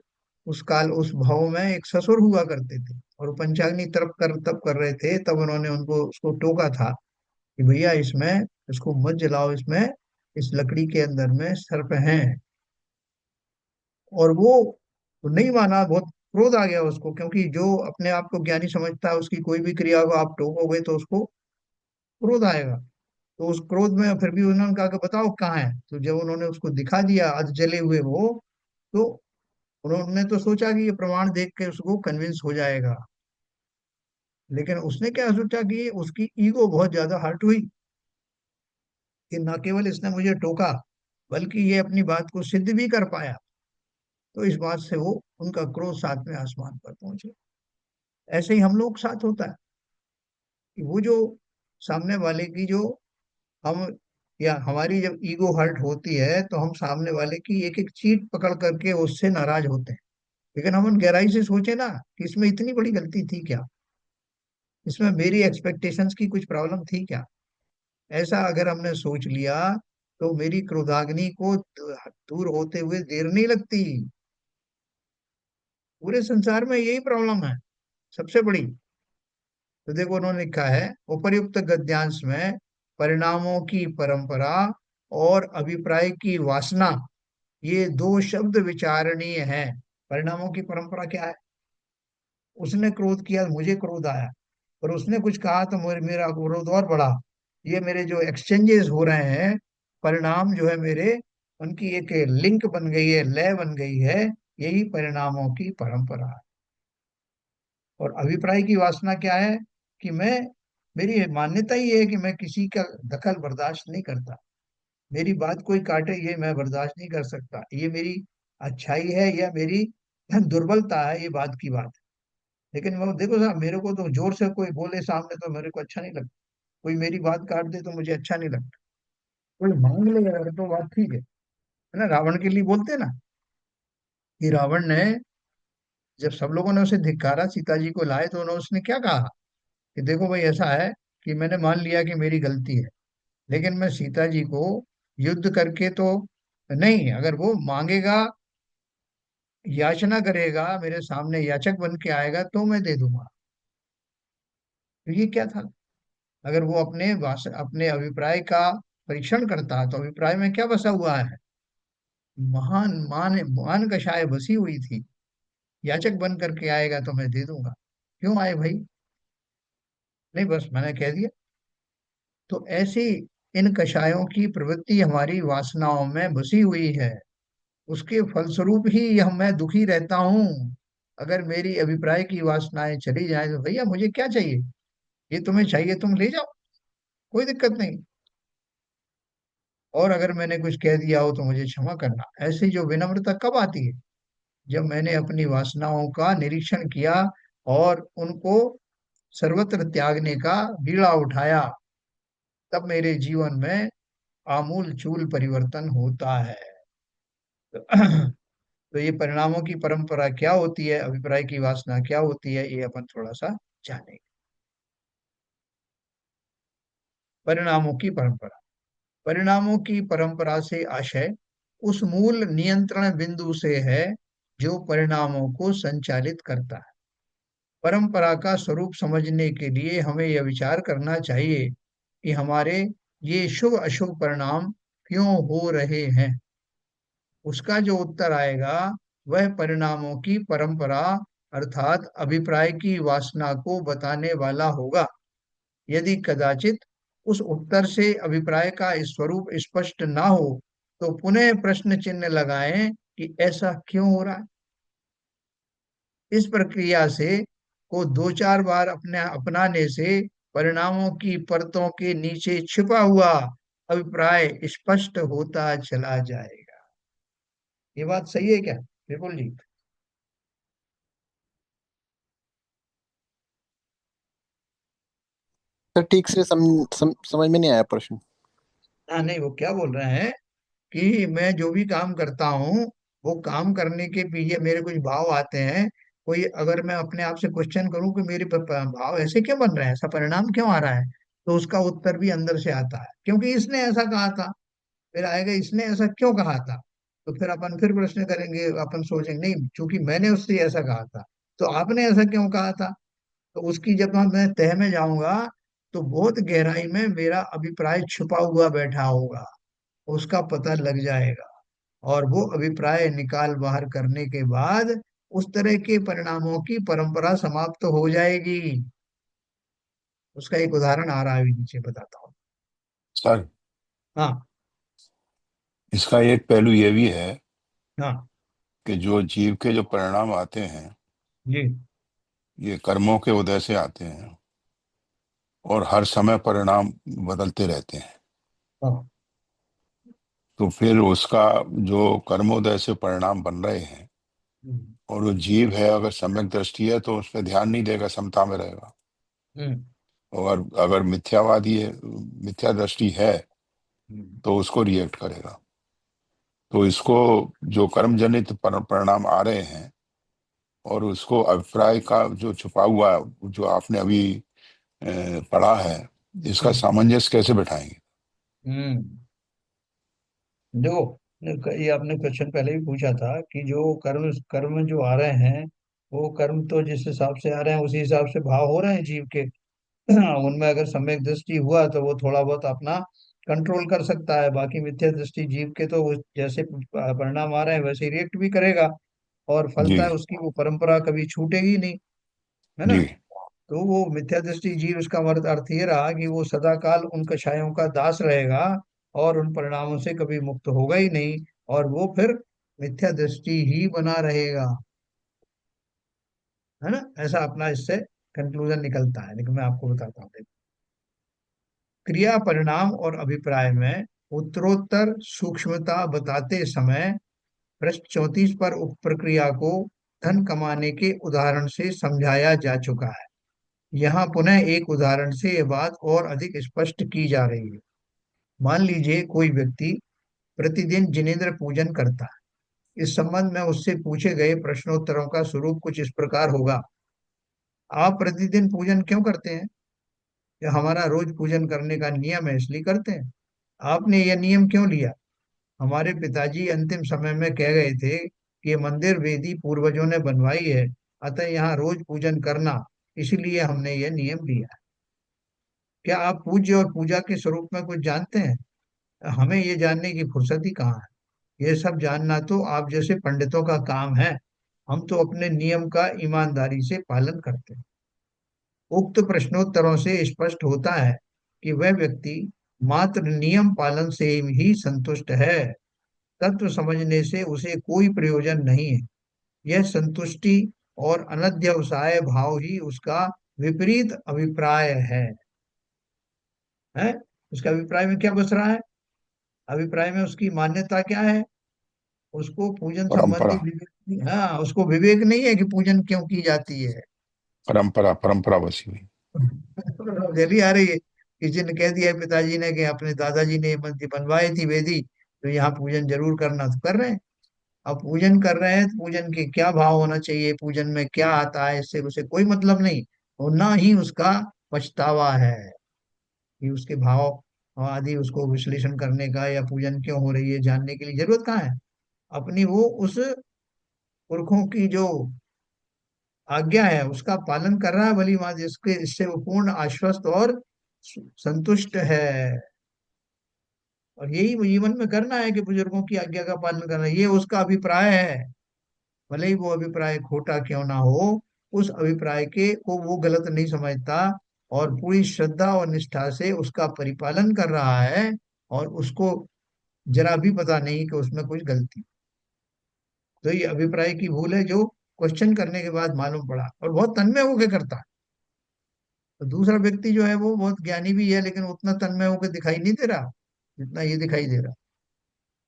उस काल उस भाव में एक ससुर हुआ करते थे, और वो पंचाग्नि तब कर रहे थे, तब उन्होंने उनको उसको टोका था कि भैया इसमें इसको मत जलाओ, इसमें इस लकड़ी के अंदर में सर्प हैं। और वो नहीं माना, बहुत क्रोध आ गया उसको, क्योंकि जो अपने आप को ज्ञानी समझता है उसकी कोई भी क्रिया को आप टोकोगे तो उसको क्रोध आएगा। तो उस क्रोध में फिर भी उन्होंने कहा कि बताओ कहाँ है। तो जब उन्होंने उसको दिखा दिया अध जले हुए वो, तो उन्होंने तो सोचा कि ये प्रमाण देख के उसको कन्विंस हो जाएगा। लेकिन उसने क्या सोचा कि उसकी ईगो बहुत ज्यादा हर्ट हुई कि न केवल इसने मुझे टोका, बल्कि ये अपनी बात को सिद्ध भी कर पाया। तो इस बात से वो उनका क्रोध सातवें आसमान पर पहुंचे। ऐसे ही हम लोग के साथ होता है कि वो जो सामने वाले की जो हम या हमारी जब ईगो हर्ट होती है, तो हम सामने वाले की एक एक चीज पकड़ करके उससे नाराज होते हैं। लेकिन हम गहराई से सोचे ना कि इसमें इतनी बड़ी गलती थी क्या, इसमें मेरी एक्सपेक्टेशंस की कुछ प्रॉब्लम थी क्या। ऐसा अगर हमने सोच लिया, तो मेरी क्रोधाग्नि को दूर होते हुए देर नहीं लगती। पूरे संसार में यही प्रॉब्लम है सबसे बड़ी। तो देखो उन्होंने लिखा है, उपर्युक्त गद्यांश में परिणामों की परंपरा और अभिप्राय की वासना, ये दो शब्द विचारणीय हैं। परिणामों की परंपरा क्या है, उसने क्रोध किया, मुझे क्रोध आया, और उसने कुछ कहा तो मेरा क्रोध और बढ़ा। ये मेरे जो एक्सचेंजेस हो रहे हैं, परिणाम जो है मेरे, उनकी एक लिंक बन गई है, लय बन गई है। यही परिणामों की परंपरा है। और अभिप्राय की वासना क्या है, कि मैं, मेरी मान्यता ही है कि मैं किसी का दखल बर्दाश्त नहीं करता। मेरी बात कोई काटे ये मैं बर्दाश्त नहीं कर सकता। ये मेरी अच्छाई है या मेरी दुर्बलता है, ये बात की बात है। लेकिन वो देखो साहब, मेरे को तो जोर से कोई बोले सामने तो मेरे को अच्छा नहीं लगता। कोई मेरी बात काट दे तो मुझे अच्छा नहीं लगता। कोई मांग ले अगर तो बात ठीक है ना। रावण के लिए बोलते हैं ना कि रावण ने, जब सब लोगों ने उसे धिक्कारा, सीता जी को लाए, तो उन्होंने उसने क्या कहा कि देखो भाई ऐसा है कि मैंने मान लिया कि मेरी गलती है, लेकिन मैं सीता जी को युद्ध करके तो नहीं, अगर वो मांगेगा, याचना करेगा, मेरे सामने याचक बन के आएगा तो मैं दे दूंगा। तो ये क्या था, अगर वो अपने अभिप्राय का परीक्षण करता, तो अभिप्राय में क्या बसा हुआ है, महान मान मान कषाय बसी हुई थी। याचक बन करके आएगा तो मैं दे दूंगा। क्यों आए भाई, नहीं बस मैंने कह दिया। तो ऐसी इन कषायों की प्रवृत्ति हमारी वासनाओं में बसी हुई है। उसके फलस्वरूप ही हम मैं दुखी रहता हूँ। अगर मेरी अभिप्राय की वासनाएं चली जाए, तो भैया मुझे क्या चाहिए, ये तुम्हें चाहिए तुम ले जाओ, कोई दिक्कत नहीं। और अगर मैंने कुछ कह दिया हो तो मुझे क्षमा करना। ऐसी जो विनम्रता कब आती है? जब मैंने अपनी वासनाओं का निरीक्षण किया और उनको सर्वत्र त्यागने का बीड़ा उठाया, तब मेरे जीवन में आमूल चूल परिवर्तन होता है। तो ये परिणामों की परंपरा क्या होती है, अभिप्राय की वासना क्या होती है, ये अपन थोड़ा सा जानेंगे। परिणामों की परंपरा। परिणामों की परंपरा से आशय उस मूल नियंत्रण बिंदु से है जो परिणामों को संचालित करता है। परंपरा का स्वरूप समझने के लिए हमें यह विचार करना चाहिए कि हमारे ये शुभ अशुभ परिणाम क्यों हो रहे हैं। उसका जो उत्तर आएगा वह परिणामों की परंपरा अर्थात अभिप्राय की वासना को बताने वाला होगा। यदि कदाचित उस उत्तर से अभिप्राय का स्वरूप स्पष्ट ना हो तो पुनः प्रश्न चिन्ह लगाएं कि ऐसा क्यों हो रहा है। इस प्रक्रिया से को दो चार बार अपने अपनाने से परिणामों की परतों के नीचे छिपा हुआ अभिप्राय स्पष्ट होता चला जाएगा। ये बात सही है क्या बिल्कुल जी? सर ठीक से समझ में नहीं आया प्रश्न। हाँ नहीं, वो क्या बोल रहे हैं कि मैं जो भी काम करता हूँ वो काम करने के पीछे मेरे कुछ भाव आते हैं। कोई अगर मैं अपने आप से क्वेश्चन करूं कि मेरे भाव ऐसे क्यों बन रहे हैं, ऐसा परिणाम क्यों आ रहा है, तो उसका उत्तर भी अंदर से आता है, क्योंकि इसने ऐसा कहा था। फिर आएगा इसने ऐसा क्यों कहा था, तो फिर अपन फिर प्रश्न करेंगे, अपन सोचेंगे नहीं चूंकि मैंने उससे ऐसा कहा था तो आपने ऐसा क्यों कहा था। तो उसकी जब मैं तह में जाऊंगा तो बहुत गहराई में मेरा अभिप्राय छुपा हुआ बैठा होगा, उसका पता लग जाएगा। और वो अभिप्राय निकाल बाहर करने के बाद उस तरह के परिणामों की परंपरा समाप्त हो जाएगी। उसका एक उदाहरण आ रहा है अभी नीचे बताता हूँ। सर, हाँ। इसका एक पहलू ये भी है हाँ कि जो जीव के जो परिणाम आते हैं, जी। ये कर्मों के उदय से आते हैं और हर समय परिणाम बदलते रहते हैं। हाँ। तो फिर उसका जो कर्मोदय से परिणाम बन रहे हैं, हम्म। और वो जीव है अगर सम्यक दृष्टि है तो उस पर ध्यान नहीं देगा, समता में रहेगा। हम्म। और अगर मिथ्यावादी है, मिथ्या दृष्टि है, हम्म। तो उसको रिएक्ट करेगा। तो इसको जो कर्म जनित परिणाम आ रहे हैं और उसको अभिप्राय का जो छुपा हुआ, जो आपने अभी पढ़ा है, इसका हम्म। सामंजस्य कैसे बैठाएंगे? हम्म। देखो, ये आपने क्वेश्चन पहले भी पूछा था कि जो कर्म कर्म जो आ रहे हैं, वो कर्म तो जिस हिसाब से आ रहे हैं उसी हिसाब से भाव हो रहे हैं जीव के। उनमें अगर सम्यक दृष्टि हुआ तो वो थोड़ा बहुत अपना कंट्रोल कर सकता है, बाकी मिथ्या दृष्टि जीव के तो जैसे परिणाम आ रहे हैं वैसे रिएक्ट भी करेगा। और जी। फलता है उसकी वो परंपरा कभी छूटेगी नहीं, है ना। जी। तो वो मिथ्या दृष्टि जीव, इसका अर्थ ये रहा कि वो सदा काल उन कषायों का दास रहेगा और उन परिणामों से कभी मुक्त होगा ही नहीं, और वो फिर मिथ्या दृष्टि ही बना रहेगा, है ना। ऐसा अपना इससे कंक्लूजन निकलता है, लेकिन मैं आपको बताता हूँ। क्रिया परिणाम और अभिप्राय में उत्तरोत्तर सूक्ष्मता बताते समय पृष्ठ 34 पर उक्त प्रक्रिया को धन कमाने के उदाहरण से समझाया जा चुका है। यहाँ पुनः एक उदाहरण से यह बात और अधिक स्पष्ट की जा रही है। मान लीजिए कोई व्यक्ति प्रतिदिन जिनेंद्र पूजन करता है। इस संबंध में उससे पूछे गए प्रश्नोत्तरों का स्वरूप कुछ इस प्रकार होगा। आप प्रतिदिन पूजन क्यों करते हैं? यह हमारा रोज पूजन करने का नियम है इसलिए करते हैं। आपने यह नियम क्यों लिया? हमारे पिताजी अंतिम समय में कह गए थे कि ये मंदिर वेदी पूर्वजों ने बनवाई है, अतः यहाँ रोज पूजन करना, इसीलिए हमने यह नियम लिया। क्या आप पूज्य और पूजा के स्वरूप में कुछ जानते हैं? हमें ये जानने की फुर्सत ही कहाँ है। ये सब जानना तो आप जैसे पंडितों का काम है। हम तो अपने नियम का ईमानदारी से पालन करते हैं। उक्त प्रश्नोत्तरों से स्पष्ट होता है कि वह व्यक्ति मात्र नियम पालन से ही संतुष्ट है। तत्व समझने से उसे कोई प्रयोजन नहीं है। यह संतुष्टि और अनध्यवसाय भाव ही उसका विपरीत अभिप्राय है। उसका अभिप्राय में क्या बस रहा है? अभिप्राय में उसकी मान्यता क्या है? उसको पूजन संबंधी परंपरा, विवेक, हाँ, उसको विवेक नहीं है कि पूजन क्यों की जाती है। परंपरा, परंपरा बसी हुई। चली आ रही है। किसी ने कह दिया पिताजी ने कि अपने दादाजी ने बनवाई थी वेदी, तो यहाँ पूजन जरूर करना, तो कर रहे हैं। अब पूजन कर रहे हैं तो पूजन के क्या भाव होना चाहिए, पूजन में क्या आता है, इससे उसे कोई मतलब नहीं, और ना ही उसका पछतावा है कि उसके भाव आदि उसको विश्लेषण करने का, या पूजन क्यों हो रही है जानने के लिए जरूरत कहाँ है। अपनी वो उस पुरखों की जो आज्ञा है उसका पालन कर रहा है, भली बात, जिसके इससे वो पूर्ण आश्वस्त और संतुष्ट है। और यही जीवन में करना है कि बुजुर्गों की आज्ञा का पालन करना, ये उसका अभिप्राय है। भले ही वो अभिप्राय खोटा क्यों ना हो, उस अभिप्राय के को वो गलत नहीं समझता, और पूरी श्रद्धा और निष्ठा से उसका परिपालन कर रहा है, और उसको जरा भी पता नहीं कि उसमें कुछ गलती। तो ये अभिप्राय की भूल है जो क्वेश्चन करने के बाद मालूम पड़ा, और बहुत तन्मय होकर करता है। तो दूसरा व्यक्ति जो है वो बहुत ज्ञानी भी है, लेकिन उतना तन्मय होकर दिखाई नहीं दे रहा जितना ये दिखाई दे रहा।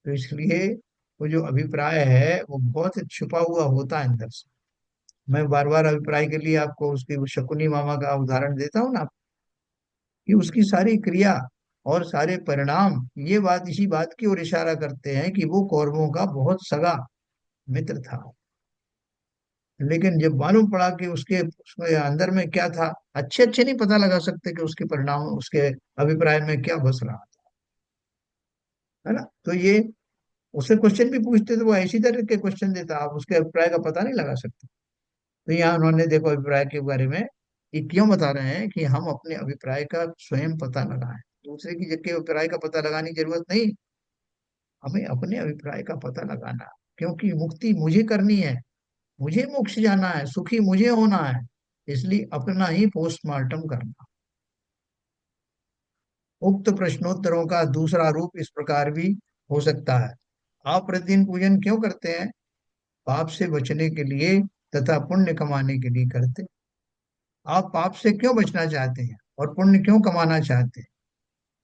तो इसलिए वो जो अभिप्राय है वो बहुत छुपा हुआ होता है अंदर से। मैं बार बार अभिप्राय के लिए आपको उसकी वो शकुनी मामा का उदाहरण देता हूँ ना, कि उसकी सारी क्रिया और सारे परिणाम ये बात इसी बात की ओर इशारा करते हैं कि वो कौरवों का बहुत सगा मित्र था। लेकिन जब मालूम पड़ा कि उसके अंदर में क्या था, अच्छे अच्छे नहीं पता लगा सकते कि उसके परिणाम, उसके अभिप्राय में क्या बस रहा है ना। तो ये उससे क्वेश्चन भी पूछते तो वो ऐसी तरह के क्वेश्चन देता, आप उसके अभिप्राय का पता नहीं लगा सकते। तो यहाँ उन्होंने देखो अभिप्राय के बारे में ये क्यों बता रहे हैं कि हम अपने अभिप्राय का स्वयं पता लगाएं, दूसरे की जगह अभिप्राय का पता लगाने की जरूरत नहीं, हमें अपने अभिप्राय का पता लगाना। क्योंकि मुक्ति मुझे करनी है, मुझे मोक्ष जाना है, सुखी मुझे होना है, इसलिए अपना ही पोस्टमार्टम करना। उक्त प्रश्नोत्तरों का दूसरा रूप इस प्रकार भी हो सकता है। आप प्रतिदिन पूजन क्यों करते हैं? पाप से बचने के लिए तथा पुण्य कमाने के लिए करते। आप पाप से क्यों बचना चाहते हैं और पुण्य क्यों कमाना चाहते हैं?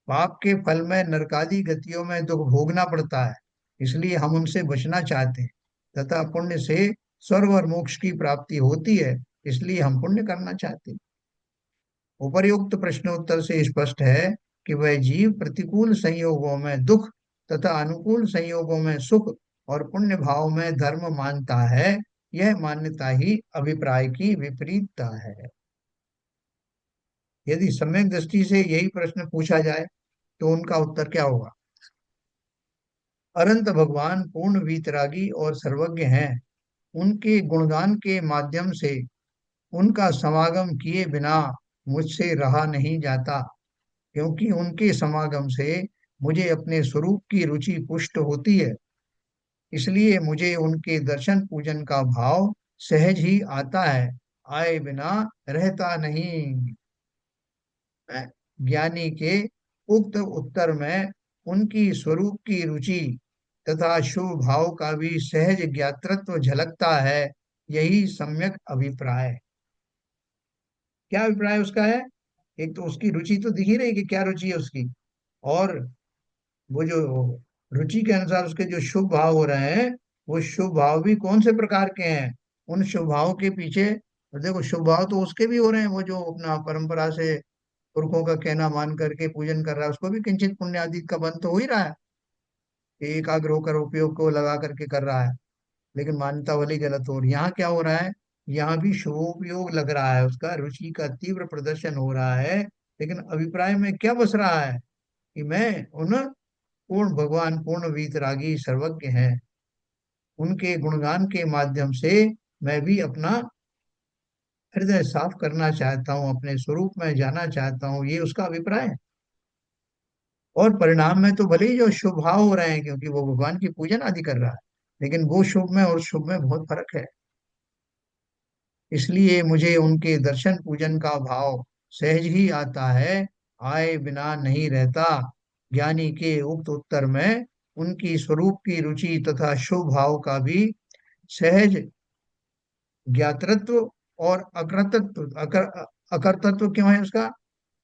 पाप के फल में नरकादि गतियों में दुख भोगना पड़ता है, इसलिए हम उनसे बचना चाहते हैं, तथा पुण्य से स्वर्ग और मोक्ष की प्राप्ति होती है, इसलिए हम पुण्य करना चाहते हैं। उपर्युक्त प्रश्नोत्तर से स्पष्ट है कि वह जीव प्रतिकूल संयोगों में दुख तथा अनुकूल संयोगों में सुख और पुण्य भाव में धर्म मानता है। यह मान्यता ही अभिप्राय की विपरीतता है। यदि सम्यक दृष्टि से यही प्रश्न पूछा जाए तो उनका उत्तर क्या होगा? अनंत भगवान पूर्ण वीतरागी और सर्वज्ञ हैं। उनके गुणगान के माध्यम से उनका समागम किए बिना मुझसे रहा नहीं जाता, क्योंकि उनके समागम से मुझे अपने स्वरूप की रुचि पुष्ट होती है। इसलिए मुझे उनके दर्शन पूजन का भाव सहज ही आता है, आए बिना रहता नहीं। ज्ञानी के उक्त उत्तर में उनकी स्वरूप की रुचि तथा शुभ भाव का भी सहज ज्ञातृत्व झलकता है। यही सम्यक अभिप्राय। क्या अभिप्राय उसका है? एक तो उसकी रुचि तो दिख ही रही कि क्या रुचि है उसकी, और वो जो रुचि के अनुसार उसके जो शुभ भाव हो रहे हैं, वो शुभ भाव भी कौन से प्रकार के हैं? उन शुभ भाव के पीछे देखो, शुभ भाव तो उसके भी हो रहे हैं, वो जो अपना परंपरा से पुरखों का कहना मान करके पूजन कर रहा है, उसको भी किंचित पुण्य आदि का बंध तो हो ही रहा है, कि एकाग्र होकर उपयोग को लगा करके कर रहा है। लेकिन मान्यता वाली गलत हो रही, यहाँ क्या हो रहा है? यहाँ भी शुभोपयोग लग रहा है, उसका रुचि का तीव्र प्रदर्शन हो रहा है, लेकिन अभिप्राय में क्या बस रहा है कि मैं उन पूर्ण भगवान पूर्ण वीतरागी सर्वज्ञ हैं, उनके गुणगान के माध्यम से मैं भी अपना हृदय साफ करना चाहता हूँ, अपने स्वरूप में जाना चाहता हूँ, ये उसका अभिप्राय है। और परिणाम में तो भले ही जो शुभ भाव हो रहे हैं, क्योंकि वो भगवान की पूजन आदि कर रहा है, लेकिन वो शुभ में और शुभ में बहुत फर्क है। इसलिए मुझे उनके दर्शन पूजन का भाव सहज ही आता है, आए बिना नहीं रहता। ज्ञानी के उक्त उत्तर में उनकी स्वरूप की रुचि तथा शुभ भाव का भी सहज ज्ञातृत्व और अकर्तृत्व क्यों है उसका?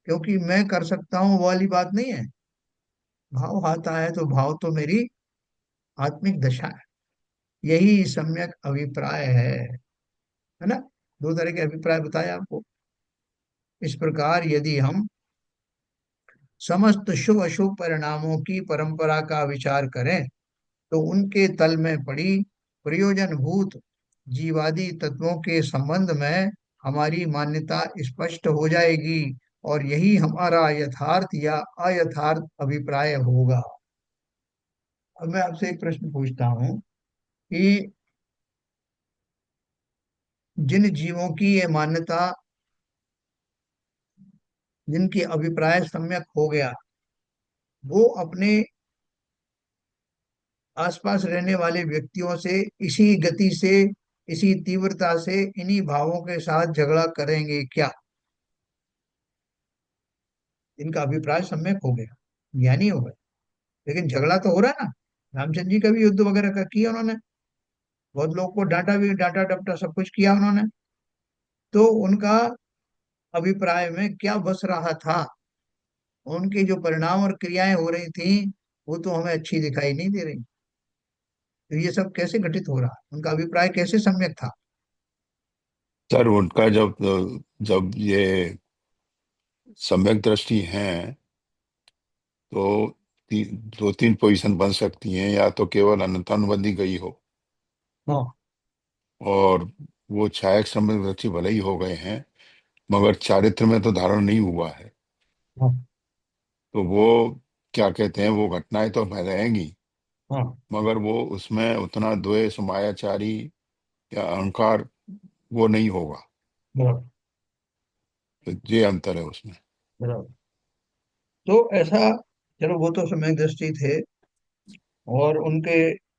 क्योंकि मैं कर सकता हूँ वो वाली बात नहीं है। भाव आता है तो भाव तो मेरी आत्मिक दशा है, यही सम्यक अभिप्राय है ना। दो तरह के अभिप्राय बताए आपको। इस प्रकार यदि हम समस्त शुभ अशुभ परिणामों की परंपरा का विचार करें तो उनके तल में पड़ी प्रयोजनभूत जीवादि तत्वों के संबंध में हमारी मान्यता स्पष्ट हो जाएगी, और यही हमारा यथार्थ या अयथार्थ अभिप्राय होगा। अब मैं आपसे एक प्रश्न पूछता हूँ कि जिन जीवों की ये मान्यता, जिनकी अभिप्राय सम्यक हो गया, वो अपने आसपास रहने वाले व्यक्तियों से इसी गति से, इसी तीव्रता से, इन्हीं भावों के साथ झगड़ा करेंगे क्या? इनका अभिप्राय सम्यक हो गया, ज्ञानी हो गए, लेकिन झगड़ा तो हो रहा है ना। रामचंद्र जी का भी युद्ध वगैरह का किया उन्होंने, बहुत लोग को डांटा भी, डांटा डपटा सब कुछ किया उन्होंने। तो उनका अभिप्राय में क्या बस रहा था? उनके जो परिणाम और क्रियाएं हो रही थी वो तो हमें अच्छी दिखाई नहीं दे रही। तो ये सब कैसे घटित हो रहा? उनका अभिप्राय कैसे सम्यक था? सर उनका जब जब ये सम्यक दृष्टि है तो दो तीन पोजीशन बन सकती हैं, या तो केवल अनंतानुबंधी गई हो, हाँ। और वो छायक सम्यक दृष्टि भले ही हो गए हैं मगर चारित्र में तो धारण नहीं हुआ है। हाँ। तो वो क्या कहते हैं, वो घटनाएं तो रहेंगी हाँ। मगर वो उसमें उतना द्वेष मायाचारी या अहंकार वो नहीं होगा। बराबर। तो ये अंतर है उसमें। बराबर। तो ऐसा, चलो वो तो समय दृष्टि थे, और उनके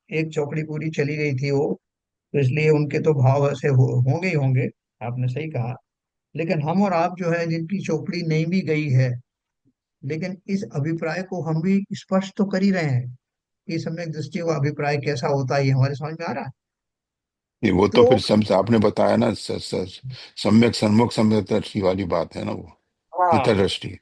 एक चौकड़ी पूरी चली गई थी वो, तो इसलिए उनके तो भाव ऐसे होंगे ही होंगे। आपने सही कहा। लेकिन हम और आप जो है, जिनकी चौकड़ी नहीं भी गई है, लेकिन इस अभिप्राय को हम भी स्पष्ट तो कर ही रहे हैं कि सम्यक दृष्टि का अभिप्राय कैसा होता है, ये हमारे समझ में आ रहा है। ये वो तो तो फिर आपने बताया ना, सम्यक सन्मुख सम्यक दृष्टि वाली बात है ना वो, हाँ, मिथ्या दृष्टि।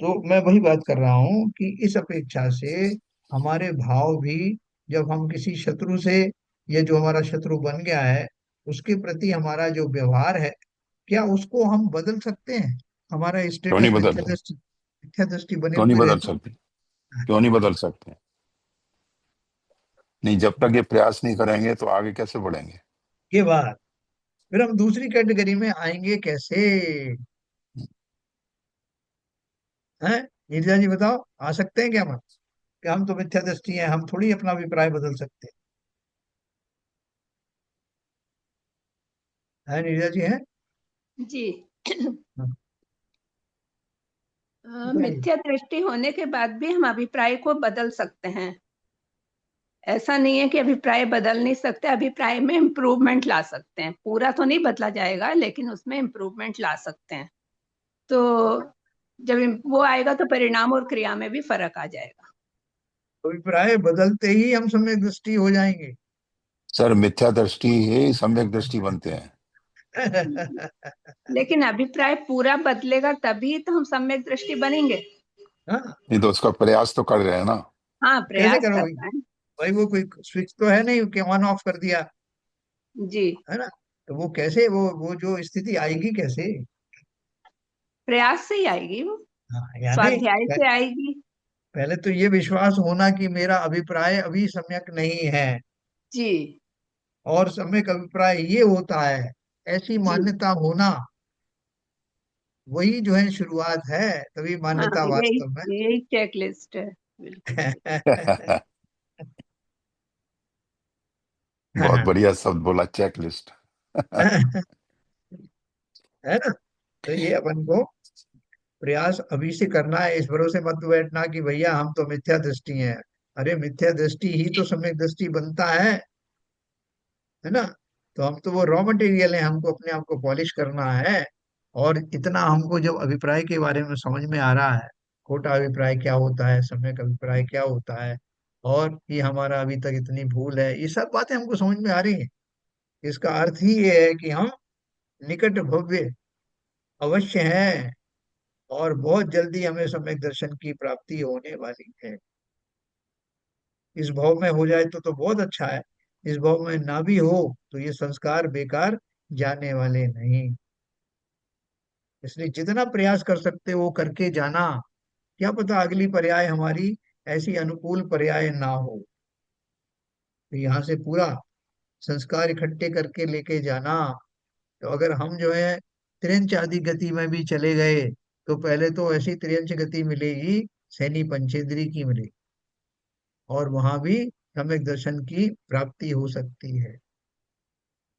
तो मैं वही बात कर रहा हूँ कि इस अपेक्षा से हमारे भाव भी, जब हम किसी शत्रु से, या जो हमारा शत्रु बन गया है, उसके प्रति हमारा जो व्यवहार है, क्या उसको हम बदल सकते हैं? हमारा क्यों नहीं स्टेटस बदल सकते? मिथ्या दृष्टि बने क्यों नहीं हुए बदल रहता सकते? क्यों नहीं बदल सकते? नहीं, जब तक ये प्रयास नहीं करेंगे तो आगे कैसे बढ़ेंगे? के बाद फिर हम दूसरी कैटेगरी में आएंगे कैसे? हैं? नीरजा जी बताओ, आ सकते हैं क्या हम? कि हम तो मिथ्या दृष्टि हैं, हम थोड़ी अपना अभिप्राय बदल सकते हैं? नीरजा जी हैं? जी। हाँ, बताइए। मिथ्या दृष्टि होने के बाद भी हम अभिप्राय को बदल सकते हैं। ऐसा नहीं है कि अभिप्राय बदल नहीं सकते, अभिप्राय में इम्प्रूवमेंट ला सकते हैं। पूरा तो नहीं बदला जाएगा लेकिन उसमें इम्प्रूवमेंट ला सकते हैं। तो जब वो आएगा तो परिणाम और क्रिया में भी फर्क आ जाएगा। अभिप्राय बदलते ही हम सम्यक दृष्टि हो जाएंगे? सर मिथ्या दृष्टि ही सम्यक दृष्टि बनते हैं। लेकिन अभिप्राय पूरा बदलेगा तभी तो हम सम्यक दृष्टि बनेंगे। हाँ, नहीं तो उसका प्रयास तो कर रहे हैं ना। हाँ, कैसे प्रयास करोगे? करना है। भाई वो कोई स्विच तो है नहीं कि ऑन ऑफ कर दिया, जी। है ना? तो वो कैसे, वो जो स्थिति आएगी कैसे? प्रयास से ही आएगी वो, हाँ, यानी स्वाध्याय से आएगी। पहले तो ये विश्वास होना कि मेरा अभिप्राय अभी सम्यक नहीं है, जी। और सम्यक अभिप्राय ये होता है, ऐसी जी। मान्यता होना, वही जो है शुरुआत है, तभी हाँ, मान्यता यही वास्तव में। यही चेकलिस्ट है। बिल्कुल सही। बहुत बढ़िया शब्द बोला, चेकलिस्ट। है ना? तो ये अपन को प्रयास अभी से करना है, इस भरोसे मत बैठना कि भैया हम तो मिथ्या दृष्टि हैं। अरे मिथ्या दृष्टि ही तो सम्यक दृष्टि बनता है ना? तो हम तो वो रॉ मटेरियल है, हमको अपने आप को पॉलिश करना है। और इतना हमको जब अभिप्राय के बारे में समझ में आ रहा है, खोटा अभिप्राय क्या होता है, सम्यक अभिप्राय क्या होता है, और ये हमारा अभी तक इतनी भूल है, ये सब बातें हमको समझ में आ रही हैं। इसका अर्थ ही ये है कि हम निकट भव्य अवश्य हैं, और बहुत जल्दी हमें सम्यक दर्शन की प्राप्ति होने वाली है। इस भाव में हो जाए तो बहुत अच्छा है। इस भाव में ना भी हो तो ये संस्कार बेकार जाने वाले नहीं। इसलिए जितना प्रयास कर सकते हो वो करके जाना। क्या पता अगली पर्याय हमारी ऐसी अनुकूल पर्याय ना हो। तो यहाँ से पूरा संस्कार इकट्ठे करके लेके जाना। तो अगर हम जो है त्रियंच आदि गति में भी चले गए तो पहले तो ऐसी त्रियंच गति मिलेगी, सैनी पंचेंद्री की मिलेगी, और वहां भी सम्यक दर्शन की प्राप्ति हो सकती है।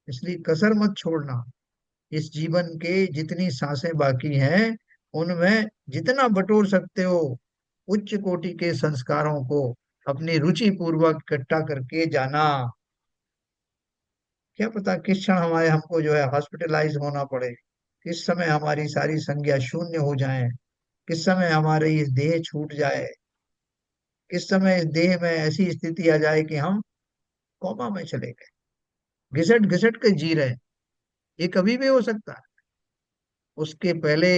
इसलिए कसर मत छोड़ना। इस जीवन के जितनी सांसें बाकी हैं उनमें जितना बटोर सकते हो उच्च कोटि के संस्कारों को अपनी रुचि पूर्वक इकट्ठा करके जाना। क्या पता किस क्षण हमारे हमको जो है हॉस्पिटलाइज होना पड़े, किस समय हमारी सारी संज्ञा शून्य हो जाए, किस समय हमारी इस देह छूट जाए, किस समय इस देह में ऐसी स्थिति आ जाए कि हम कोमा में चले गए, घिसट घिसट के जी रहे। ये कभी भी हो सकता है। उसके पहले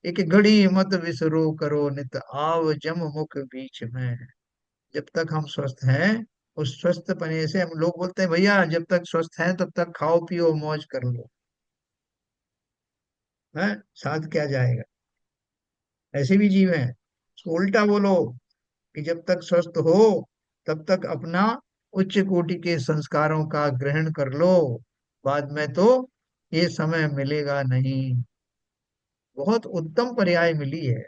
एक घड़ी मत विसरो करो नित आव जम मुख बीच में। जब तक हम स्वस्थ हैं, उस स्वस्थ पने से हम लोग बोलते हैं भैया जब तक स्वस्थ हैं तब तक खाओ पियो मौज कर लो, है साथ क्या जाएगा। ऐसे भी जीव हैं। उसको उल्टा बोलो कि जब तक स्वस्थ हो तब तक अपना उच्च कोटि के संस्कारों का ग्रहण कर लो, बाद में तो ये समय मिलेगा नहीं। बहुत उत्तम पर्याय मिली है।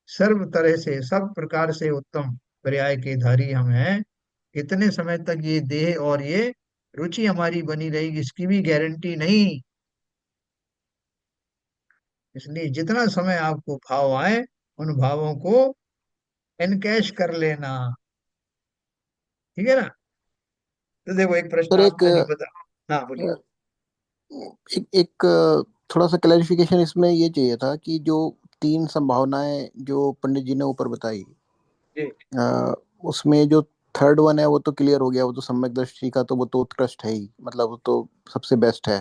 सर्व तरह से सब प्रकार से उत्तम पर्याय के धारी हम हैं। कितने समय तक ये देह और ये रुचि हमारी बनी रहेगी इसकी भी गारंटी नहीं। इसलिए जितना समय आपको भाव आए उन भावों को एनकैश कर लेना। ठीक है ना। तो देखो एक प्रश्न सर एक आपने नहीं बता। हाँ बोलिए। एक थोड़ा सा क्लैरिफिकेशन इसमें ये चाहिए था कि जो तीन संभावनाएं जो पंडित जी ने ऊपर बताई, जी। अ, उसमें जो थर्ड वन है वो तो क्लियर हो गया, वो तो सम्यक दृष्टि का तो वो तो उत्कृष्ट है ही, मतलब वो तो सबसे बेस्ट है।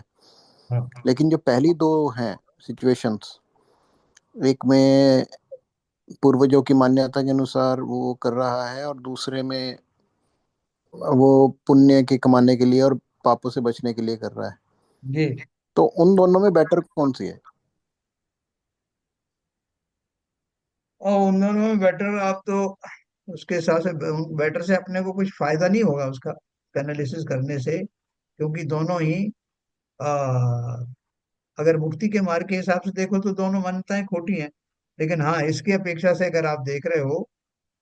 हाँ लेकिन जो पहली दो हैं सिचुएशंस, एक में पूर्वजों की मान्यता के अनुसार वो कर रहा है और दूसरे में वो पुण्य के कमाने के लिए और पापों से बचने के लिए कर रहा है, जी। तो उन दोनों में बेटर कौन सी है? और उन दोनों में बेटर आप तो उसके हिसाब से बेटर से अपने को कुछ फायदा नहीं होगा उसका एनालिसिस करने से, क्योंकि दोनों ही आ, अगर मुक्ति के मार्ग के हिसाब से देखो तो दोनों मान्यताएं खोटी हैं। लेकिन हाँ इसकी अपेक्षा से अगर आप देख रहे हो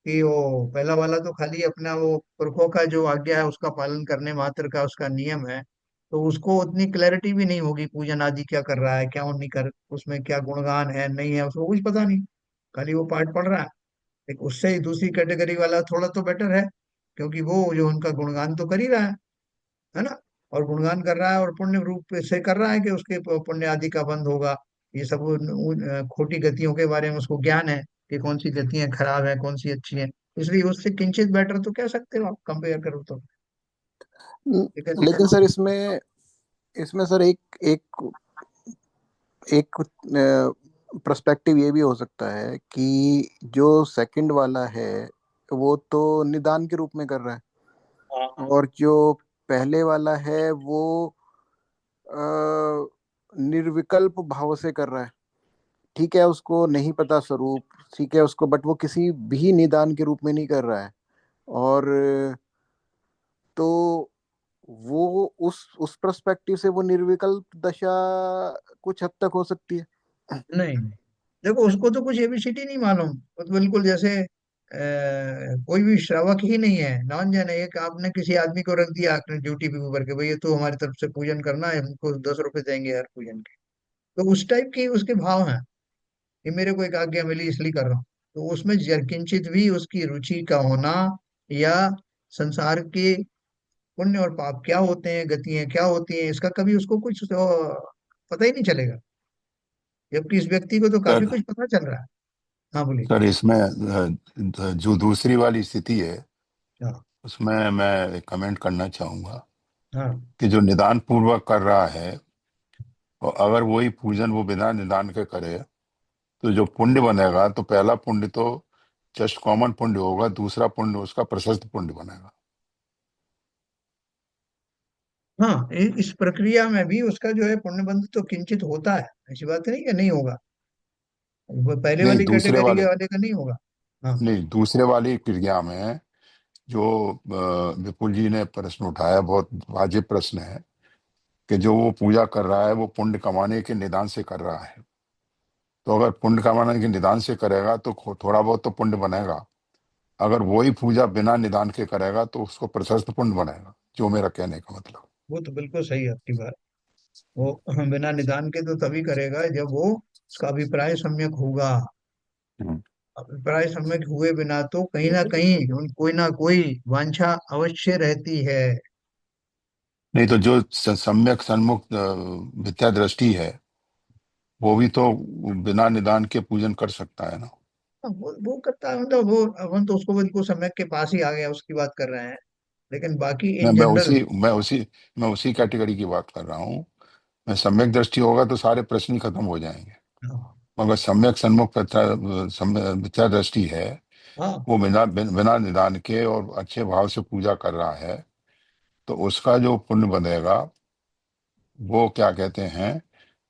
कि वो पहला वाला तो खाली अपना वो पुरखों का जो आज्ञा है उसका पालन करने मात्र का उसका नियम है, तो उसको उतनी क्लैरिटी भी नहीं होगी पूजन आदि क्या कर रहा है क्या नहीं कर, उसमें क्या गुणगान है नहीं है उसको कुछ पता नहीं, खाली वो पाठ पढ़ रहा है। एक उससे ही दूसरी कैटेगरी वाला थोड़ा तो बेटर है, क्योंकि वो जो उनका गुणगान तो कर ही रहा है ना, और गुणगान कर रहा है और पुण्य रूप से कर रहा है कि उसके पुण्य आदि का बंध होगा। ये सब खोटी गतियों के बारे में उसको ज्ञान है कि कौन सी गतियां खराब है कौन सी अच्छी है। इसलिए उससे किंचित बेटर तो कह सकते हो आप कंपेयर करो तो। लेकिन लेकिन सर इसमें इसमें सर एक एक एक पर्सपेक्टिव ये भी हो सकता है कि जो सेकंड वाला है वो तो निदान के रूप में कर रहा है, और जो पहले वाला है वो निर्विकल्प भाव से कर रहा है। ठीक है, उसको नहीं पता स्वरूप, ठीक है उसको, बट वो किसी भी निदान के रूप में नहीं कर रहा है। और तो वो उस पर्सपेक्टिव से वो निर्विकल्प दशा कुछ हद तक हो सकती है। नहीं, देखो उसको तो कुछ एबीसीडी नहीं मालूम, वो तो बिल्कुल जैसे कोई भी श्रावक ही नहीं है, नॉन जन है। एक आपने किसी आदमी को रख दिया आपने ड्यूटी पे ऊपर के भाई ये तो हमारी तरफ से पूजन करना है, हमको 10 रुपए देंगे हर पूजन के। तो उस टाइप की उसके भाव हैं कि मेरे को एक आज्ञा मिली इसलिए कर रहा हूँ। तो उसमें किंचित भी उसकी रुचि का होना या संसार के पुण्य और पाप क्या होते हैं गतियां क्या होती हैं इसका कभी उसको कुछ पता ही नहीं चलेगा, जबकि इस व्यक्ति को तो काफी सर कुछ पता चल रहा है। हाँ बोलिए। सर इसमें जो दूसरी वाली स्थिति है हाँ उसमें मैं कमेंट करना चाहूंगा हाँ कि जो निदान पूर्वक कर रहा है, और अगर वही पूजन वो बिना निदान के करे तो जो पुण्य बनेगा, तो पहला पुण्य तो जस्ट कॉमन पुण्य होगा, दूसरा पुण्य उसका प्रशस्त पुण्य बनेगा। हाँ, इस प्रक्रिया में भी उसका जो है पुण्य बंध तो किंचित होता है, ऐसी बात नहीं कि नहीं होगा। वो पहले नहीं वाली दूसरे कैटेगरी वाले वाले का नहीं होगा। हाँ। नहीं दूसरे वाली क्रिया में जो विपुल जी ने प्रश्न उठाया, बहुत वाजिब प्रश्न है कि जो वो पूजा कर रहा है वो पुण्य कमाने के निदान से कर रहा है। तो अगर पुण्य कमाने के निदान से करेगा तो थोड़ा बहुत तो पुण्य बनेगा। अगर वही पूजा बिना निदान के करेगा तो उसको प्रशस्त पुण्य बनेगा, जो मेरा कहने का मतलब। वो तो बिल्कुल सही है आपकी बात। वो बिना निदान के तो तभी करेगा जब वो उसका अभिप्राय सम्यक होगा। हम्म। अभिप्राय सम्यक हुए बिना तो कहीं ना कोई वांछा अवश्य रहती है। नहीं तो जो सम्यक सन्मुख मिथ्या दृष्टि है वो भी तो बिना निदान के पूजन कर सकता है ना। हाँ, वो करता है, मतलब वो अपन तो उसको बिल्कुल सम्यक के पास ही आ गया उसकी बात कर रहे हैं, लेकिन बाकी मैं इन मैं जनरल। उसी मैं उसी मैं उसी कैटेगरी की बात कर रहा हूँ। मैं सम्यक दृष्टि होगा तो सारे प्रश्न ही खत्म हो जाएंगे। हाँ। मगर सम्यक सन्मुख मिथ्या दृष्टि है, हाँ। वो बिना निदान के और अच्छे भाव से पूजा कर रहा है, तो उसका जो पुण्य बनेगा वो क्या कहते हैं,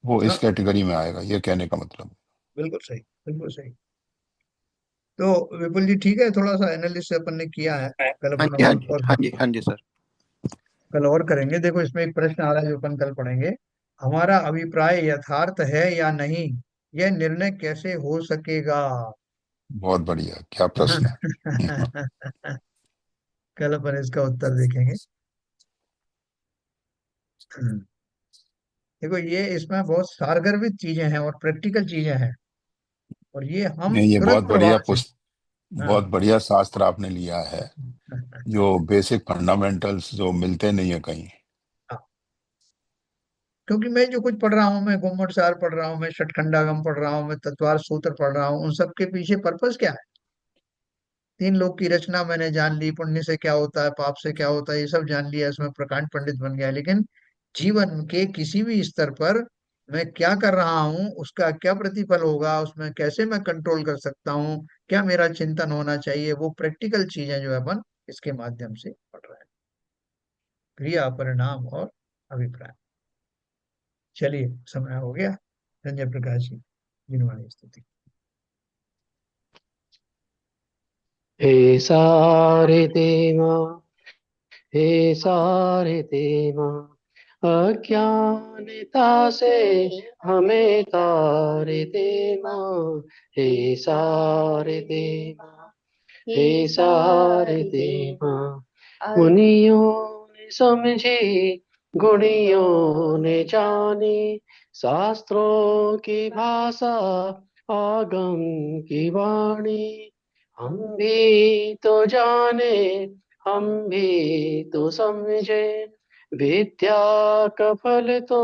वो इस हाँ, कैटेगरी में आएगा, ये कहने का मतलब। बिल्कुल सही, बिल्कुल सही। तो विपुल जी ठीक है, थोड़ा सा एनालिसिस अपन ने किया है। कल हाँ अपन जी, हाँ जी, और हाँ जी, हाँ जी सर। कल और करेंगे। देखो इसमें एक प्रश्न आ रहा है जो अपन कल पढ़ेंगे। हमारा अभिप्राय यथार्थ है या नहीं, यह निर्णय कैसे हो सकेगा? बहुत बढ़िया, क्या प्रश्न है। कल अपन इसका उत्तर देखेंगे। देखो ये इसमें बहुत सारगर्भित चीजें हैं और प्रैक्टिकल चीजें हैं, और ये हम नहीं, ये बहुत तुरंत बढ़िया प्रभाव से। हाँ। बहुत बढ़िया शास्त्र आपने लिया है, जो बेसिक फंडामेंटल्स जो मिलते नहीं है कहीं। हाँ, क्योंकि मैं जो कुछ पढ़ रहा हूँ, मैं गुम्मट सार पढ़ रहा हूँ, मैं षटखंडागम पढ़ रहा हूँ, मैं तत्वार सूत्र पढ़ रहा हूँ, उन सब के पीछे पर्पस क्या है? तीन लोग की रचना मैंने जान ली, पुण्य से क्या होता है, पाप से क्या होता है, ये सब जान लिया, इसमें प्रकांड पंडित बन गया। लेकिन जीवन के किसी भी स्तर पर मैं क्या कर रहा हूँ, उसका क्या प्रतिफल होगा, उसमें कैसे मैं कंट्रोल कर सकता हूँ, क्या मेरा चिंतन होना चाहिए, वो प्रैक्टिकल चीजें जो है अपन इसके माध्यम से पढ़ रहे हैं। क्रिया, परिणाम और अभिप्राय। चलिए, समय हो गया। संजय प्रकाश जी, जिनवाणी स्तुति। हे सारे देवा, हे सारे देवा, अज्ञानता से हमें तारे देवा। हे सारे देवा, हे सारे देवा, मुनियों ने समझी, गुणियों ने जानी, शास्त्रों की भाषा, आगम की वाणी। हम भी तो जाने, हम भी तो समझे, विद्या का फल तो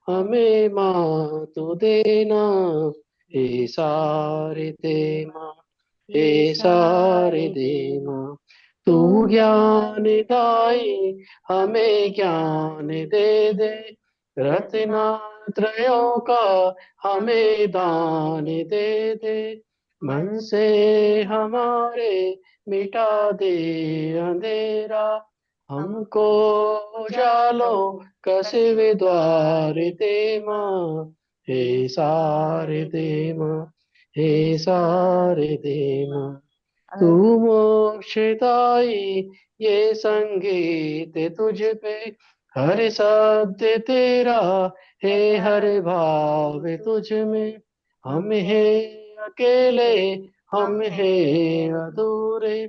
हमें माँ तू देना। हे सारे दे माँ, हे सारे दे माँ, तू ज्ञान दाई हमें ज्ञान दे दे, रत्नात्रयों का हमें दान दे दे, मन से हमारे मिटा दे अंधेरा, हमको उजालों का शिव द्वार दे माँ। हे सारे दे माँ, हे सारे दे माँ, तू मोक्षदाई, ये संगीत तुझ पे, हर शब्द तेरा है, हर भाव तुझ में। हम है अकेले, हम है अधूरे,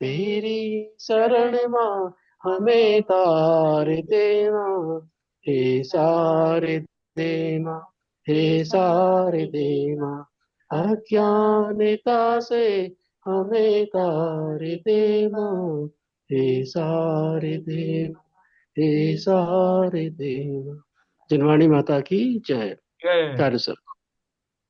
तेरी शरण माँ हमें तार देना। हे सारे देना, हे सारे देना, अज्ञानता से हमें तार देना। हे सारे देना, हे सारे देना। जिनवाणी माता की जय। जय। कार्य सर।